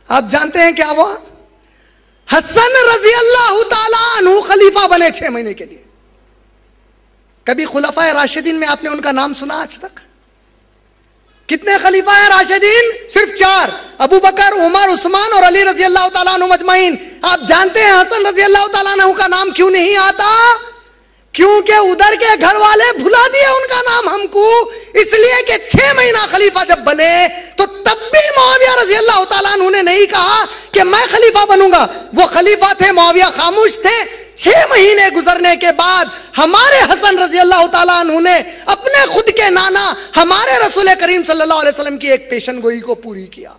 آپ جانتے ہیں کیا ہوا؟ حسن رضی اللہ تعالیٰ عنہ خلیفہ بنے 6 مہینے کے لیے. کبھی خلفائے راشدین میں آپ نے ان کا نام سنا آج تک؟ کتنے خلیفہ ہیں راشدین؟ صرف 4، ابو بکر، عمر، عثمان اور علی رضی اللہ تعالیٰ عنہ مجمعین. آپ جانتے ہیں حسن رضی اللہ تعالیٰ عنہ کا نام کیوں نہیں آتا؟ کیونکہ ادھر کے گھر والے بھلا دیے ان کا نام ہم کو. اس لیے کہ 6 مہینہ خلیفہ جب بنے تو تب بھی معاویہ رضی اللہ تعالیٰ عنہ نے نہیں کہا کہ میں خلیفہ بنوں گا. وہ خلیفہ تھے، معاویہ خاموش تھے. 6 مہینے گزرنے کے بعد ہمارے حسن رضی اللہ تعالیٰ عنہ نے اپنے خود کے نانا ہمارے رسول کریم صلی اللہ علیہ وسلم کی ایک پیشن گوئی کو پوری کیا.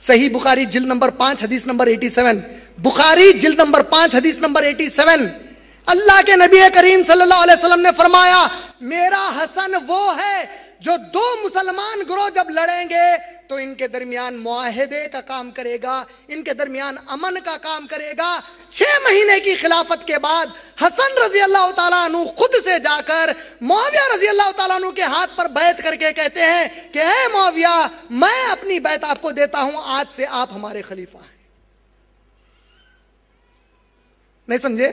صحیح بخاری جلد نمبر 5 حدیث نمبر 87. بخاری جلد نمبر 5 حدیث نمبر 87. اللہ کے نبی کریم صلی اللہ علیہ وسلم نے فرمایا میرا حسن وہ ہے جو 2 مسلمان گروہ جب لڑیں گے تو ان کے درمیان معاہدے کا کام کرے گا، ان کے درمیان امن کا کام کرے گا. 6 مہینے کی خلافت کے بعد حسن رضی اللہ تعالیٰ عنہ خود سے جا کر معاویہ رضی اللہ تعالیٰ عنہ کے ہاتھ پر بیعت کر کے کہتے ہیں کہ اے معاویہ میں اپنی بیعت آپ کو دیتا ہوں، آج سے آپ ہمارے خلیفہ ہیں. نہیں سمجھے؟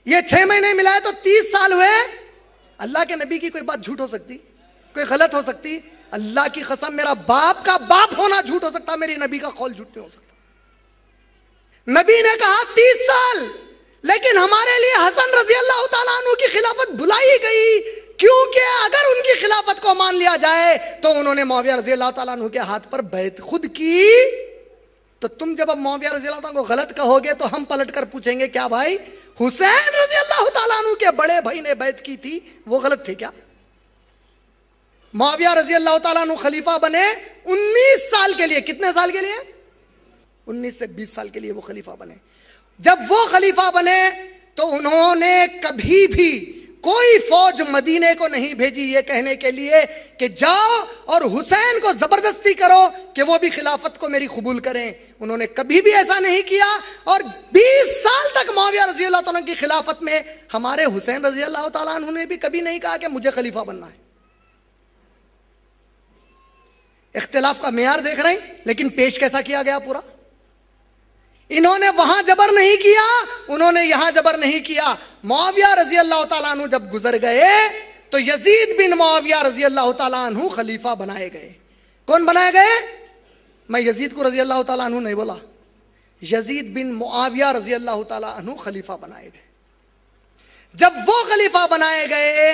یہ 6 مہینے ملائے تو 30 سال ہوئے. اللہ کے نبی کی کوئی بات جھوٹ ہو سکتی؟ کوئی غلط ہو سکتی؟ اللہ کی قسم میرا باپ کا باپ ہونا جھوٹ ہو سکتا، میری نبی کا قول جھوٹ نہیں ہو سکتا. نبی نے کہا 30 سال، لیکن ہمارے لیے حسن رضی اللہ تعالیٰ عنہ کی خلافت بھلائی گئی کیونکہ اگر ان کی خلافت کو مان لیا جائے تو انہوں نے معاویہ رضی اللہ تعالیٰ عنہ کے ہاتھ پر بیعت خود کی. تو تم جب اب معاویہ رضی اللہ تعالیٰ عنہ کو غلط کہو گے تو ہم پلٹ کر پوچھیں گے کیا بھائی حسین رضی اللہ تعالیٰ عنہ کے بڑے بھائی نے بیعت کی تھی وہ غلط تھی کیا؟ معاویہ رضی اللہ تعالیٰ عنہ خلیفہ بنے 19 سال کے لیے. کتنے سال کے لیے؟ 19 سے 20 سال کے لیے وہ خلیفہ بنے. جب وہ خلیفہ بنے تو انہوں نے کبھی بھی کوئی فوج مدینے کو نہیں بھیجی یہ کہنے کے لیے کہ جاؤ اور حسین کو زبردستی کرو کہ وہ بھی خلافت کو میری قبول کریں. انہوں نے کبھی بھی ایسا نہیں کیا. اور 20 سال تک معاویہ رضی اللہ تعالیٰ کی خلافت میں ہمارے حسین رضی اللہ تعالیٰ عنہ نے بھی کبھی نہیں کہا کہ مجھے خلیفہ بننا ہے. اختلاف کا معیار دیکھ رہے ہیں لیکن پیش کیسا کیا گیا پورا. انہوں نے وہاں جبر نہیں کیا, انہوں نے یہاں جبر نہیں کیا. معاویہ رضی اللہ تعالیٰ عنہ جب گزر گئے تو یزید بن معاویہ رضی اللہ تعالیٰ عنہ خلیفہ بنائے گئے. کون بنائے گئے؟ میں یزید کو رضی اللہ تعالیٰ عنہ نہیں بولا, یزید بن معاویہ رضی اللہ تعالیٰ عنہ خلیفہ بنائے گئے. جب وہ خلیفہ بنائے گئے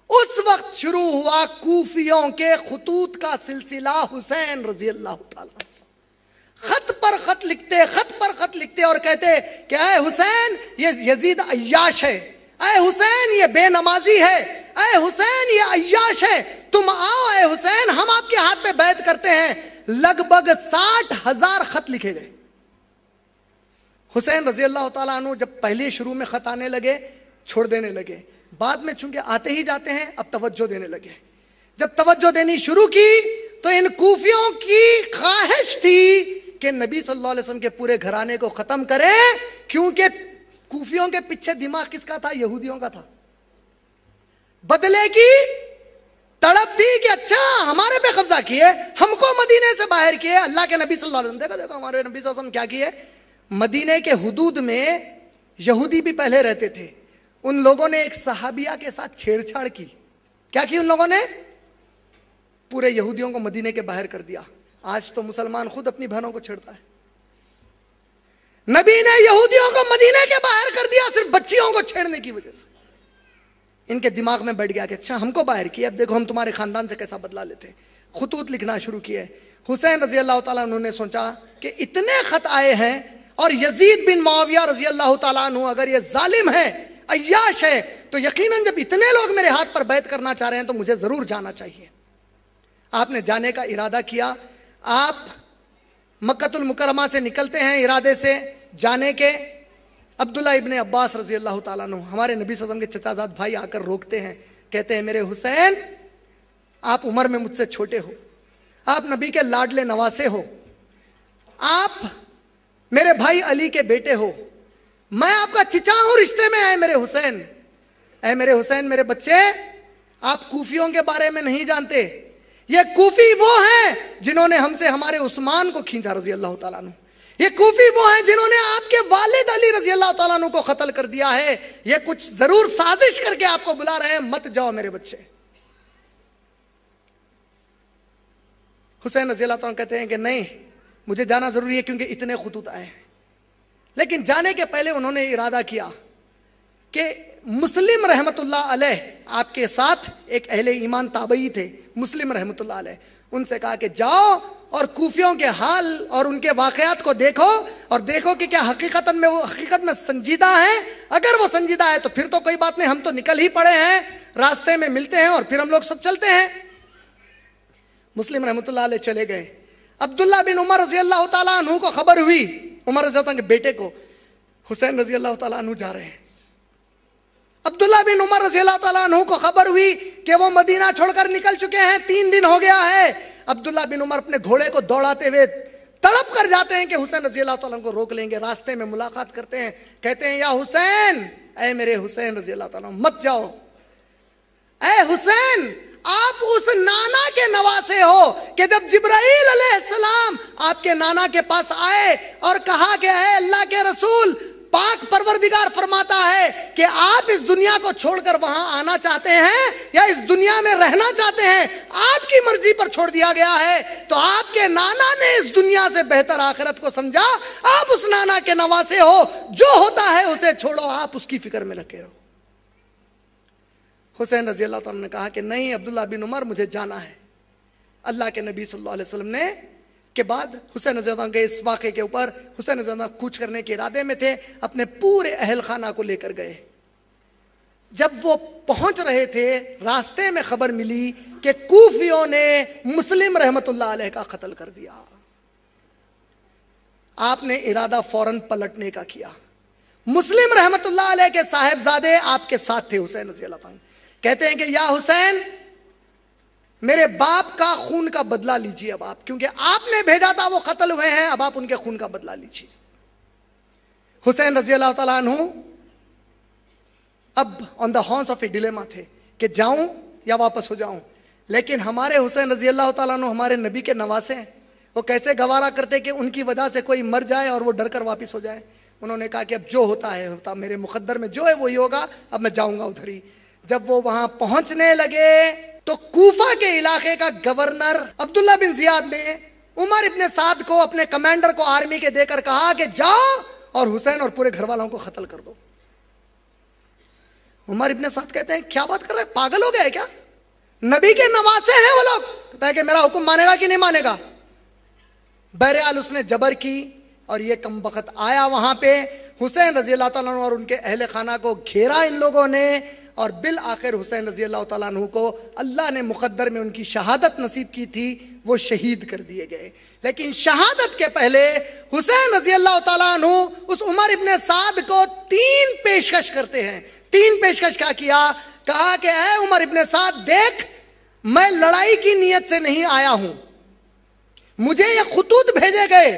اس وقت شروع ہوا کوفیوں کے خطوط کا سلسلہ. حسین رضی اللہ تعالیٰ خط پر خط لکھتے اور کہتے کہ اے حسین یہ یزید عیاش ہے, اے حسین یہ بے نمازی ہے, اے حسین یہ عیاش ہے, تم آؤ اے حسین ہم آپ کے ہاتھ پہ بیعت کرتے ہیں. لگ بھگ 60,000 خط لکھے گئے. حسین رضی اللہ تعالیٰ عنہ جب پہلے شروع میں خط آنے لگے چھوڑ دینے لگے, بعد میں چونکہ آتے ہی جاتے ہیں اب توجہ دینے لگے. جب توجہ دینی شروع کی تو ان کوفیوں کی خواہش تھی کہ نبی صلی اللہ علیہ وسلم کے پورے گھرانے کو ختم کریں, کیونکہ کوفیوں کے پیچھے دماغ کس کا تھا؟ یہودیوں کا تھا. بدلے کی تڑپ تھی کہ اچھا ہمارے پہ قبضہ کیے, ہم کو مدینے سے باہر کیے. اللہ کے نبی صلی اللہ علیہ وسلم دیکھو ہمارے نبی صلی اللہ علیہ وسلم کیا کیے. مدینے کے حدود میں یہودی بھی پہلے رہتے تھے, ان لوگوں نے ایک صحابیہ کے ساتھ چھیڑ چھاڑ کی. کیا کی ان لوگوں نے؟ پورے یہودیوں کو مدینے کے باہر کر دیا. آج تو مسلمان خود اپنی بہنوں کو چھیڑتا ہے. نبی نے یہودیوں کو مدینے کے باہر کر دیا صرف بچیوں کو چھیڑنے کی وجہ سے. ان کے دماغ میں بیٹھ گیا کہ اچھا ہم کو باہر کیا, اب دیکھو ہم تمہارے خاندان سے کیسا بدلہ لیتے. خطوط لکھنا شروع کیے. حسین رضی اللہ تعالیٰ عنہ نے سوچا کہ اتنے خط آئے ہیں اور یزید بن معاویہ رضی اللہ تعالیٰ عنہ اگر یہ ظالم ہے, عیاش ہے, تو یقیناً جب اتنے لوگ میرے ہاتھ پر بیعت کرنا چاہ رہے ہیں تو مجھے ضرور جانا چاہیے. آپ نے جانے کا ارادہ کیا. آپ مکۃ المکرمہ سے نکلتے ہیں ارادے سے جانے کے. عبداللہ ابن عباس رضی اللہ تعالیٰ عنہ ہمارے نبی صلی اللہ علیہ وسلم کے چچا زاد بھائی آ کر روکتے ہیں, کہتے ہیں میرے حسین آپ عمر میں مجھ سے چھوٹے ہو, آپ نبی کے لاڈلے نواسے ہو, آپ میرے بھائی علی کے بیٹے ہو, میں آپ کا چچا ہوں رشتے میں. اے میرے حسین, اے میرے حسین میرے بچے, آپ کوفیوں کے بارے میں نہیں جانتے. یہ کوفی وہ ہیں جنہوں نے ہم سے ہمارے عثمان کو کھینچا رضی اللہ تعالیٰ عنہ. یہ کوفی وہ ہیں جنہوں نے آپ کے والد علی رضی اللہ تعالیٰ عنہ کو قتل کر دیا ہے. یہ کچھ ضرور سازش کر کے آپ کو بلا رہے ہیں, مت جاؤ میرے بچے. حسین رضی اللہ تعالیٰ عنہ کہتے ہیں کہ نہیں مجھے جانا ضروری ہے کیونکہ اتنے خطوط آئے ہیں. لیکن جانے کے پہلے انہوں نے ارادہ کیا کہ مسلم رحمت اللہ علیہ آپ کے ساتھ ایک اہل ایمان تابعی تھے, مسلم رحمت اللہ علیہ, ان سے کہا کہ جاؤ اور کوفیوں کے حال اور ان کے واقعات کو دیکھو اور دیکھو کہ کیا حقیقت میں سنجیدہ ہیں. اگر وہ سنجیدہ ہے تو پھر تو کوئی بات نہیں, ہم تو نکل ہی پڑے ہیں, راستے میں ملتے ہیں اور پھر ہم لوگ سب چلتے ہیں. مسلم رحمت اللہ علیہ چلے گئے. عبداللہ بن عمر رضی اللہ تعالیٰ عنہ کو خبر ہوئی, عمر رضی اللہ عنہ کے بیٹے کو, حسین رضی اللہ تعالیٰ عنہ جا رہے ہیں. عبداللہ بن عمر رضی اللہ تعالیٰ عنہ کو خبر ہوئی کہ وہ مدینہ چھوڑ کر نکل چکے ہیں, 3 دن ہو گیا ہے. عبداللہ بن عمر اپنے گھوڑے کو دوڑاتے ہوئے تڑپ کر جاتے ہیں کہ حسین رضی اللہ تعالیٰ عنہ کو روک لیں گے. راستے میں ملاقات کرتے ہیں, کہتے ہیں یا حسین, اے میرے حسین رضی اللہ تعالیٰ عنہ مت جاؤ. اے حسین آپ اس نانا کے نواسے ہو کہ جب جبرائیل علیہ السلام آپ کے نانا کے پاس آئے اور کہا کہ اے اللہ کے رسول, پاک پروردگار فرماتا ہے کہ آپ اس دنیا کو چھوڑ کر وہاں آنا چاہتے ہیں یا اس دنیا میں رہنا چاہتے ہیں, آپ کی مرضی پر چھوڑ دیا گیا ہے. تو آپ کے نانا نے اس دنیا سے بہتر آخرت کو سمجھا, آپ اس نانا کے نواسے ہو, جو ہوتا ہے اسے چھوڑو, آپ اس کی فکر میں لگے رہو. حسین رضی اللہ تعالیٰ نے کہا کہ نہیں عبداللہ بن عمر مجھے جانا ہے. اللہ کے نبی صلی اللہ علیہ وسلم نے کے بعد حسین رضی اللہ کے اس واقعے کے اوپر حسین رضی اللہ کوچ کرنے کے ارادے میں تھے, اپنے پورے اہل خانہ کو لے کر گئے. جب وہ پہنچ رہے تھے راستے میں خبر ملی کہ کوفیوں نے مسلم رحمت اللہ علیہ کا قتل کر دیا. آپ نے ارادہ فوراً پلٹنے کا کیا. مسلم رحمت اللہ علیہ کے صاحبزادے آپ کے ساتھ تھے. حسین رضی اللہ عنہ کہتے ہیں کہ یا حسین میرے باپ کا خون کا بدلہ لیجیے اب آپ, کیونکہ آپ نے بھیجا تھا وہ قتل ہوئے ہیں, اب آپ ان کے خون کا بدلہ لیجیے. حسین رضی اللہ تعالیٰ عنہ اب آن دا ہارنس آف اے ڈیلیما تھے کہ جاؤں یا واپس ہو جاؤں. لیکن ہمارے حسین رضی اللہ تعالیٰ عنہ ہمارے نبی کے نواسے ہیں, وہ کیسے گوارا کرتے کہ ان کی وجہ سے کوئی مر جائے اور وہ ڈر کر واپس ہو جائے. انہوں نے کہا کہ اب جو ہوتا ہے ہوتا, میرے مقدر میں جو ہے وہی ہوگا, اب میں جاؤں گا ادھر ہی. جب وہ وہاں پہنچنے لگے تو کوفہ کے علاقے کا گورنر عبداللہ بن زیاد نے عمر ابن سعد کو اپنے کمانڈر کو آرمی کے دے کر کہا کہ جاؤ اور حسین اور پورے گھر والوں کو قتل کر دو. عمر ابن سعد کہتے ہیں کیا بات کر رہے ہیں, پاگل ہو گئے کیا؟ نبی کے نواسے ہیں وہ لوگ. کہتا ہے کہ میرا حکم مانے گا کہ نہیں مانے گا. بہرحال اس نے جبر کی اور یہ کمبخت آیا وہاں پہ. حسین رضی اللہ تعالیٰ عنہ اور ان کے اہل خانہ کو گھیرا ان لوگوں نے, اور بالآخر حسین رضی اللہ تعالیٰ عنہ کو اللہ نے مقدر میں ان کی شہادت نصیب کی تھی, وہ شہید کر دیے گئے. لیکن شہادت کے پہلے حسین رضی اللہ تعالیٰ عنہ اس عمر ابن سعد کو 3 پیشکش کرتے ہیں. 3 پیشکش کیا؟ کہا کہ اے عمر ابن سعد دیکھ, میں لڑائی کی نیت سے نہیں آیا ہوں, مجھے یہ خطوط بھیجے گئے,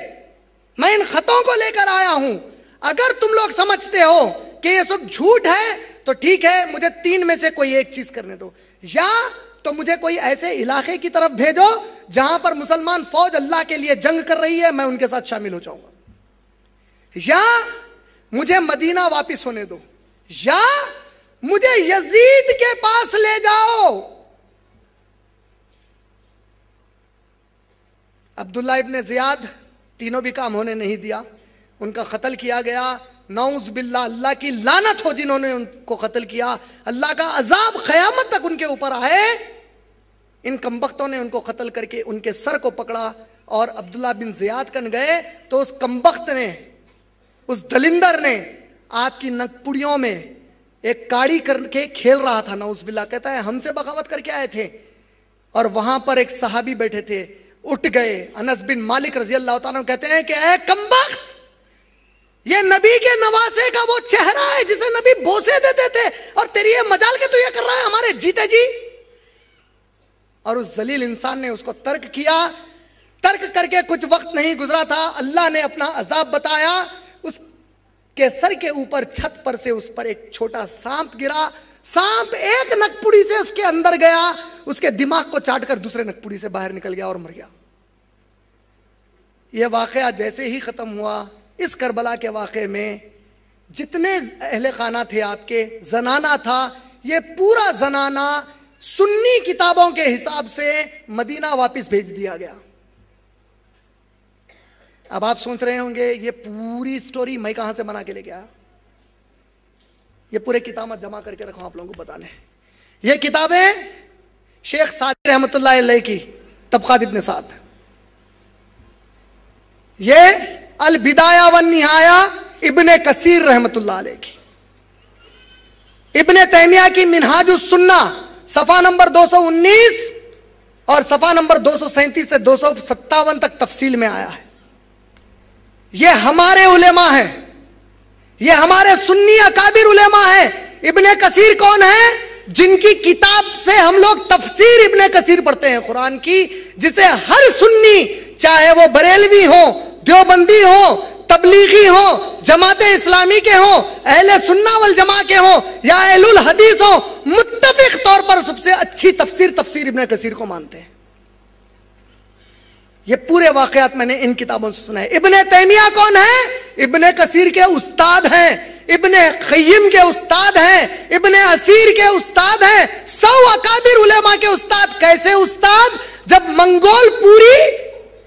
میں ان خطوں کو لے کر آیا ہوں. اگر تم لوگ سمجھتے ہو کہ یہ سب جھوٹ ہے تو ٹھیک ہے, مجھے 3 میں سے کوئی ایک چیز کرنے دو. یا تو مجھے کوئی ایسے علاقے کی طرف بھیجو جہاں پر مسلمان فوج اللہ کے لیے جنگ کر رہی ہے, میں ان کے ساتھ شامل ہو جاؤں گا. یا مجھے مدینہ واپس ہونے دو, یا مجھے یزید کے پاس لے جاؤ. عبداللہ ابن زیاد تینوں بھی کام ہونے نہیں دیا, ان کا قتل کیا گیا. نعوذ باللہ, اللہ کی لعنت ہو جنہوں نے ان کو قتل کیا, اللہ کا عذاب قیامت تک ان کے اوپر آئے. ان کمبختوں نے ان کو قتل کر کے ان کے سر کو پکڑا اور عبداللہ بن زیاد کن گئے تو اس کمبخت نے, اس دلندر نے آپ کی نگپڑیوں میں ایک کاڑی کر کے کھیل رہا تھا. نعوذ باللہ, کہتا ہے ہم سے بغاوت کر کے آئے تھے. اور وہاں پر ایک صحابی بیٹھے تھے, اٹھ گئے. انس بن مالک رضی اللہ تعالیٰ عنہ کہتے ہیں کہ اے کمبخت, یہ نبی کے نواسے کا وہ چہرہ ہے جسے نبی بوسے دیتے تھے, اور تیری یہ مجال کے تو یہ کر رہا ہے ہمارے جیتے جی. اور اس ذلیل انسان نے اس کو ترک کیا. ترک کر کے کچھ وقت نہیں گزرا تھا, اللہ نے اپنا عذاب بتایا. اس کے سر کے اوپر چھت پر سے اس پر ایک چھوٹا سانپ گرا. سانپ ایک نگپڑی سے اس کے اندر گیا, اس کے دماغ کو چاٹ کر دوسرے نگپڑی سے باہر نکل گیا اور مر گیا. یہ واقعہ جیسے ہی ختم ہوا, اس کربلا کے واقعے میں جتنے اہل خانہ تھے آپ کے, زنانہ تھا, یہ پورا زنانہ سنی کتابوں کے حساب سے مدینہ واپس بھیج دیا گیا. اب آپ سوچ رہے ہوں گے یہ پوری سٹوری میں کہاں سے بنا کے لے گیا؟ یہ پورے کتابیں جمع کر کے رکھو آپ لوگوں کو بتانے. یہ کتابیں شیخ سعدی رحمت اللہ علیہ کی طبقات ابن سعد, یہ البدایہ والنہایہ ابن کثیر رحمت اللہ علیہ کی, ابن تیمیہ کی منہاج السنہ صفحہ نمبر 219 اور صفحہ نمبر 237 سے 257 تک تفصیل میں آیا ہے. یہ ہمارے علماء ہیں, یہ ہمارے سنی اکابر علماء ہیں. ابن کثیر کون ہے؟ جن کی کتاب سے ہم لوگ تفسیر ابن کثیر پڑھتے ہیں قرآن کی, جسے ہر سنی, چاہے وہ بریلوی ہو, دیوبندی ہو, تبلیغی ہو, جماعت اسلامی کے ہوں, اہل سنہ والجماع کے ہوں, یا اہل الحدیث ہوں, متفق طور پر سب سے اچھی تفسیر ابن کثیر کو مانتے ہیں. یہ پورے واقعات میں نے ان کتابوں سے سنا ہے. ابن تیمیہ کون ہے؟ ابن کثیر کے استاد ہیں, ابن قیم کے استاد ہیں, ابن اسیر کے استاد ہیں, 100 اکابر علماء کے استاد. کیسے استاد؟ جب منگول پوری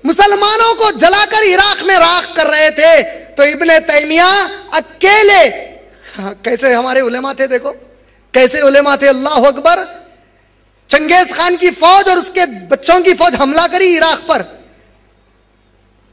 مسلمانوں کو جلا کر عراق میں راکھ کر رہے تھے تو ابن تیمیہ اکیلے, کیسے ہمارے علماء تھے دیکھو, کیسے علماء تھے، اللہ اکبر. چنگیز خان کی فوج اور اس کے بچوں کی فوج حملہ کری عراق پر،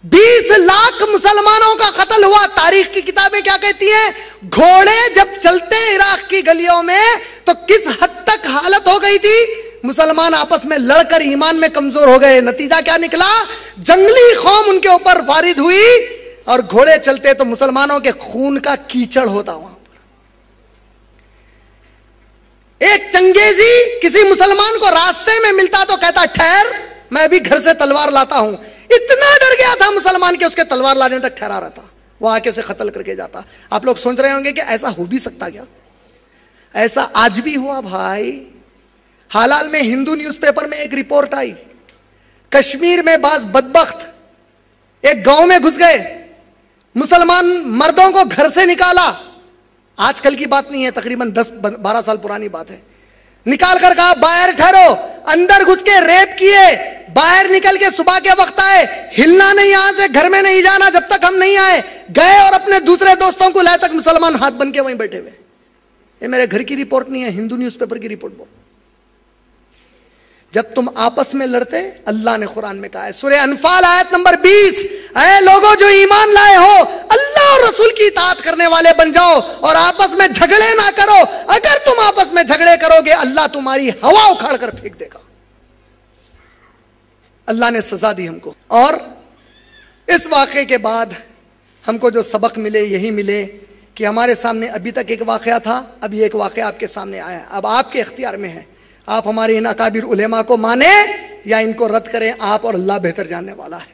20 لاکھ مسلمانوں کا قتل ہوا. تاریخ کی کتابیں کیا کہتی ہیں؟ گھوڑے جب چلتے عراق کی گلیوں میں تو کس حد تک حالت ہو گئی تھی، مسلمان آپس میں لڑ کر ایمان میں کمزور ہو گئے. نتیجہ کیا نکلا؟ جنگلی قوم ان کے اوپر وارد ہوئی اور گھوڑے چلتے تو مسلمانوں کے خون کا کیچڑ ہوتا وہاں پر. ایک چنگیزی کسی مسلمان کو راستے میں ملتا تو کہتا ٹھہر میں ابھی گھر سے تلوار لاتا ہوں. اتنا ڈر گیا تھا مسلمان کہ اس کے تلوار لانے تک ٹھہرا رہتا، وہ آ کے اسے قتل کر کے جاتا. آپ لوگ سوچ رہے ہوں گے کہ ایسا ہو بھی سکتا کیا؟ ایسا آج بھی ہوا بھائی. حال میں ہندو نیوز پیپر میں ایک رپورٹ آئی، کشمیر میں بعض بدبخت ایک گاؤں میں گھس گئے، مسلمان مردوں کو گھر سے نکالا. آج کل کی بات نہیں ہے، تقریباً 10-12 سال پرانی بات ہے. نکال کر کہا باہر ٹھہرو، اندر گھس کے ریپ کیے، باہر نکل کے صبح کے وقت آئے، ہلنا نہیں یہاں سے، گھر میں نہیں جانا جب تک ہم نہیں آئے. گئے اور اپنے دوسرے دوستوں کو لائے، تک مسلمان ہاتھ بن کے وہیں بیٹھے ہوئے. یہ میرے گھر کی رپورٹ نہیں ہے، ہندو نیوز پیپر کی رپورٹ. جب تم آپس میں لڑتے، اللہ نے قرآن میں کہا ہے، سورہ انفال آیت نمبر 20، اے لوگوں جو ایمان لائے ہو اللہ اور رسول کی اطاعت کرنے والے بن جاؤ اور آپس میں جھگڑے نہ کرو. اگر تم آپس میں جھگڑے کرو گے اللہ تمہاری ہوا اکھاڑ کر پھینک دے گا. اللہ نے سزا دی ہم کو. اور اس واقعے کے بعد ہم کو جو سبق ملے یہی ملے کہ ہمارے سامنے ابھی تک ایک واقعہ تھا، اب یہ ایک واقعہ آپ کے سامنے آیا ہے. اب آپ کے اختیار میں ہے، آپ ہمارے ان اکابر علماء کو مانیں یا ان کو رد کریں. آپ اور اللہ بہتر جاننے والا ہے.